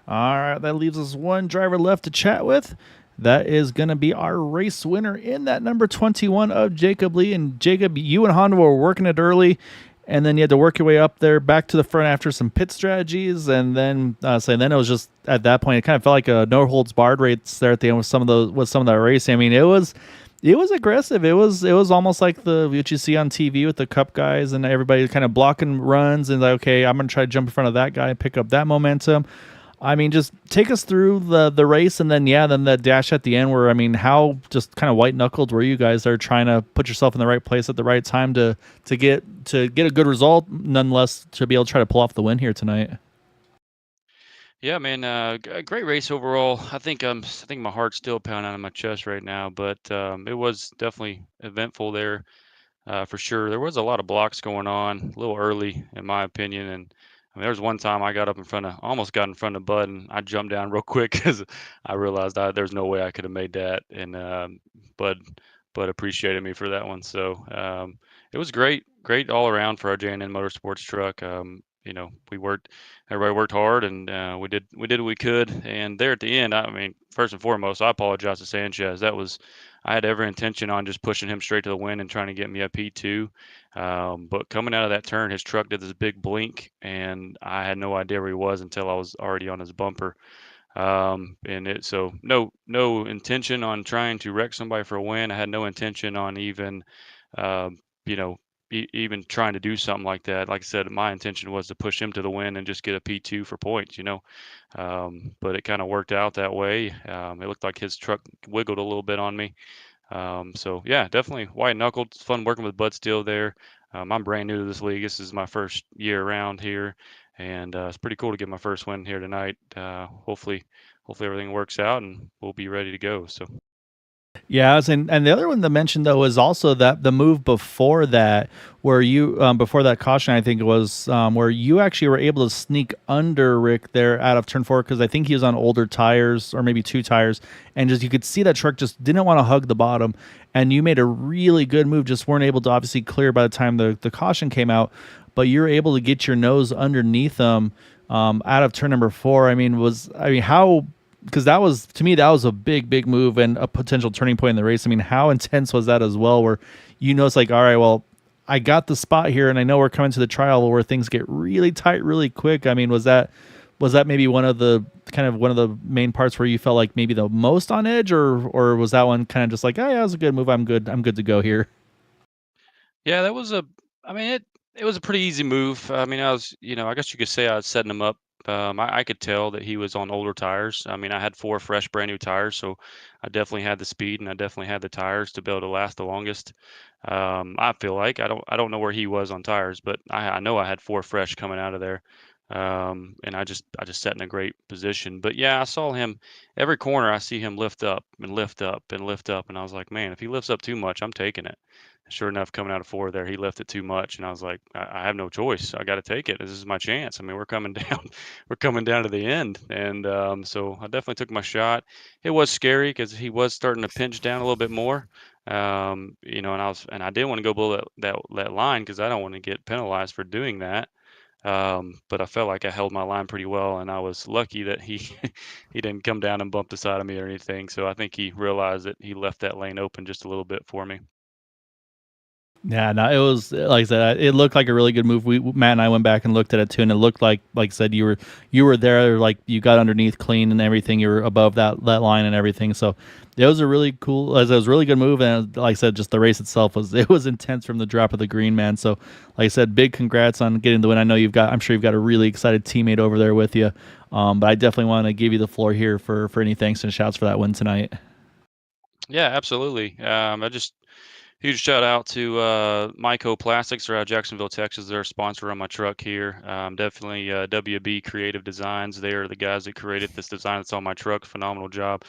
All right, that leaves us one driver left to chat with. That is going to be our race winner in that number 21 of Jacob Lee. And Jacob, you and Honda were working it early, and then you had to work your way up there back to the front after some pit strategies, and then then it was just at that point it kind of felt like a no holds barred race there at the end with some of that racing. I mean, it was aggressive. It was almost like what you see on TV with the Cup guys and everybody kind of blocking runs and like, okay, I'm gonna try to jump in front of that guy and pick up that momentum. I mean, just take us through the race, and then that dash at the end where, I mean, how just kind of white-knuckled were you guys there trying to put yourself in the right place at the right time to get a good result, nonetheless, to be able to try to pull off the win here tonight? Yeah, man, great race overall. I think my heart's still pounding out of my chest right now, but it was definitely eventful there. For sure. There was a lot of blocks going on a little early, in my opinion. And I mean, there was one time I got up in front of, almost got in front of Bud, and I jumped down real quick because I realized there's no way I could have made that. And Bud, Bud appreciated me for that one. So it was great all around for our J&N Motorsports truck. Everybody worked hard, and we did what we could. And there at the end, I mean, first and foremost, I apologize to Sanchez. I had every intention on just pushing him straight to the win and trying to get me a P2. But coming out of that turn, his truck did this big blink, and I had no idea where he was until I was already on his bumper. So no intention on trying to wreck somebody for a win. I had no intention on even, um, you know, even trying to do something like that. Like I said, my intention was to push him to the win and just get a P2 for points. But it kind of worked out that way. It looked like his truck wiggled a little bit on me. So yeah, definitely white knuckled. It's fun working with Bud Steele there. I'm brand new to this league. This is my first year around here, and it's pretty cool to get my first win here tonight. Hopefully everything works out and we'll be ready to go. So. Yeah, and the other one to mention though was also that the move before that, where you before that caution, I think it was where you actually were able to sneak under Rick there out of turn 4 because I think he was on older tires or maybe 2 tires, and just you could see that truck just didn't want to hug the bottom, and you made a really good move. Just weren't able to obviously clear by the time the caution came out, but you were able to get your nose underneath them out of turn number 4. I mean, how? Because that was, to me, that was a big move and a potential turning point in the race. I mean, how intense was that as well, where it's like, all right, well, I got the spot here and I know we're coming to the trial where things get really tight really quick. I mean, was that maybe one of the main parts where you felt like maybe the most on edge, or was that one kind of just like, oh yeah, that was a good move, I'm good to go here? Yeah, I mean, it was a pretty easy move. I mean, I guess you could say I was setting him up. I could tell that he was on older tires. I mean, I had 4 fresh, brand new tires, so I definitely had the speed and I definitely had the tires to be able to last the longest. I feel like I don't know where he was on tires, but I know I had 4 fresh coming out of there. And I just set in a great position. But yeah, I saw him every corner. I see him lift up and lift up and lift up, and I was like, man, if he lifts up too much, I'm taking it. Sure enough, coming out of 4 there, he lifted too much, and I was like, I have no choice. I got to take it. This is my chance. I mean, we're coming down, we're coming down to the end, and so I definitely took my shot. It was scary because he was starting to pinch down a little bit more, and I didn't want to go below that line because I don't want to get penalized for doing that. But I felt like I held my line pretty well, and I was lucky that he he didn't come down and bump the side of me or anything. So I think he realized that he left that lane open just a little bit for me. Yeah, no, it was like I said, it looked like a really good move. Matt and I went back and looked at it too, and it looked like I said, you were there, like you got underneath clean and everything. You were above that line and everything. So it was a really cool, it was a really good move. And like I said, just the race itself was intense from the drop of the green, man. So like I said, big congrats on getting the win. I know I'm sure you've got a really excited teammate over there with you. But I definitely want to give you the floor here for any thanks and shouts for that win tonight. Yeah, absolutely. I just huge shout out to Myco Plastics. They're out of Jacksonville, Texas. They're a sponsor on my truck here. Definitely WB Creative Designs. They are the guys that created this design that's on my truck. Phenomenal job.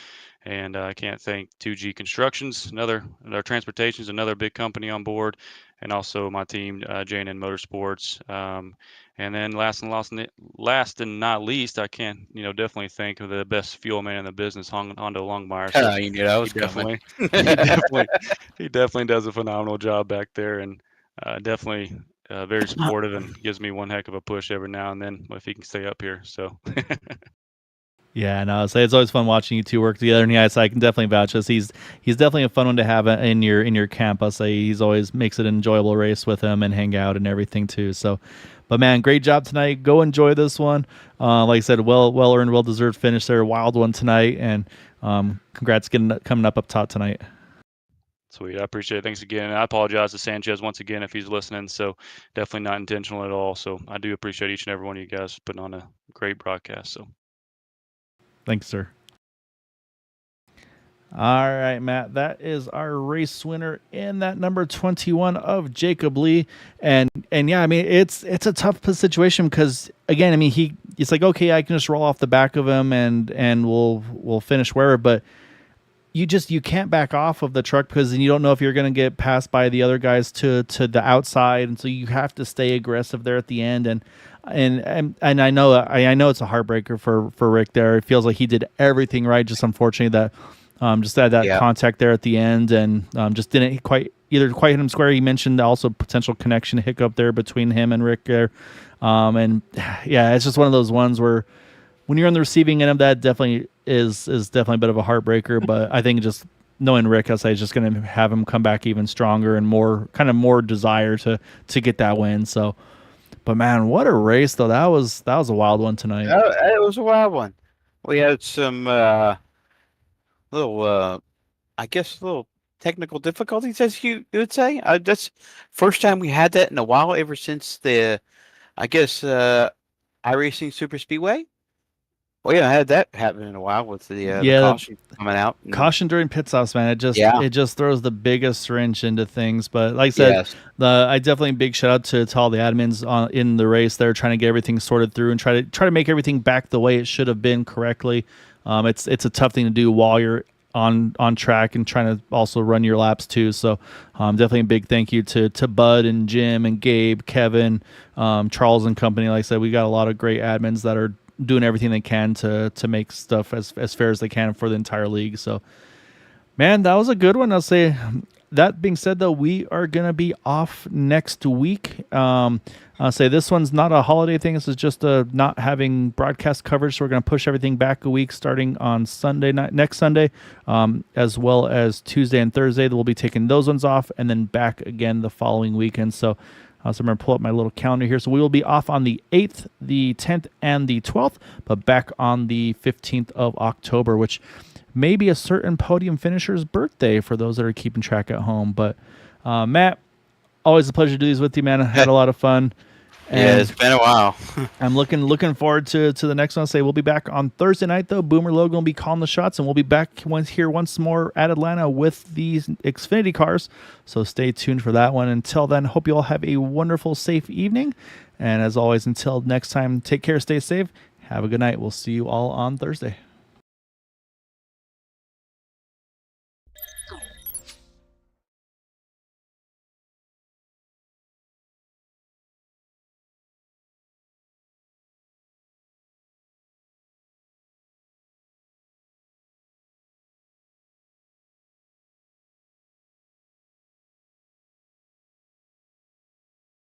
And I can't thank 2G Constructions, another transportation's another big company on board, and also my team, J&N Motorsports. And then last and not least, I can definitely thank the best fuel man in the business, Hondo Longmire. So You knew that he was coming. he definitely does a phenomenal job back there, and definitely very supportive and gives me one heck of a push every now and then if he can stay up here. So Yeah, no, so it's always fun watching you two work together. And yes, I can definitely vouch this. He's definitely a fun one to have in your camp. I'll say he's always makes it an enjoyable race with him and hang out and everything too. So, but man, great job tonight. Go enjoy this one. Like I said, well earned, well deserved finish there. Wild one tonight, and congrats coming up top tonight. Sweet. I appreciate it. Thanks again. And I apologize to Sanchez once again if he's listening. So definitely not intentional at all. So I do appreciate each and every one of you guys putting on a great broadcast. So thanks, sir. All right, Matt, that is our race winner in that number 21 of Jacob Lee. And yeah, I mean, it's a tough situation because again, I mean, it's like, okay, I can just roll off the back of him and we'll finish wherever, but you can't back off of the truck because then you don't know if you're going to get passed by the other guys to the outside, and so you have to stay aggressive there at the end. And I know it's a heartbreaker for Rick there. It feels like he did everything right, just unfortunately that just had that contact there at the end and just didn't quite hit him square. He mentioned also potential connection hiccup there between him and Rick there, and yeah, it's just one of those ones where when you're on the receiving end of that, definitely is definitely a bit of a heartbreaker. But I think just knowing Rick, I'll say, is just going to have him come back even stronger and more desire to get that win. So, but man, what a race though! That was a wild one tonight. It was a wild one. We had some little, I guess, little technical difficulties, as you would say. That's first time we had that in a while, ever since the, I guess, iRacing Super Speedway. Well, yeah, I had that happen in a while with the caution coming out. Caution during pit stops, man. It just throws the biggest wrench into things. But like I said, I definitely big shout out to all the admins in the race. They're trying to get everything sorted through and try to make everything back the way it should have been correctly. It's a tough thing to do while you're on track and trying to also run your laps too. So definitely a big thank you to Bud and Jim and Gabe, Kevin, Charles and company. Like I said, we got a lot of great admins that are doing everything they can to make stuff as fair as they can for the entire league. So, man, that was a good one. I'll say. That being said, though, we are going to be off next week. I'll say this one's not a holiday thing. This is just not having broadcast coverage. So we're going to push everything back a week starting on Sunday night, next Sunday, as well as Tuesday and Thursday. We'll be taking those ones off and then back again the following weekend. So I'm going to pull up my little calendar here. So we will be off on the 8th, the 10th, and the 12th, but back on the 15th of October, which may be a certain podium finisher's birthday for those that are keeping track at home. But Matt, always a pleasure to do these with you, man. I had a lot of fun. And it's been a while. I'm looking forward to the next one. Say we'll be back on Thursday night though. Boomer Logan will be calling the shots, and we'll be back once more at Atlanta with these Xfinity cars. So stay tuned for that one. Until then, hope you all have a wonderful, safe evening. And as always, until next time, take care, stay safe, have a good night. We'll see you all on Thursday.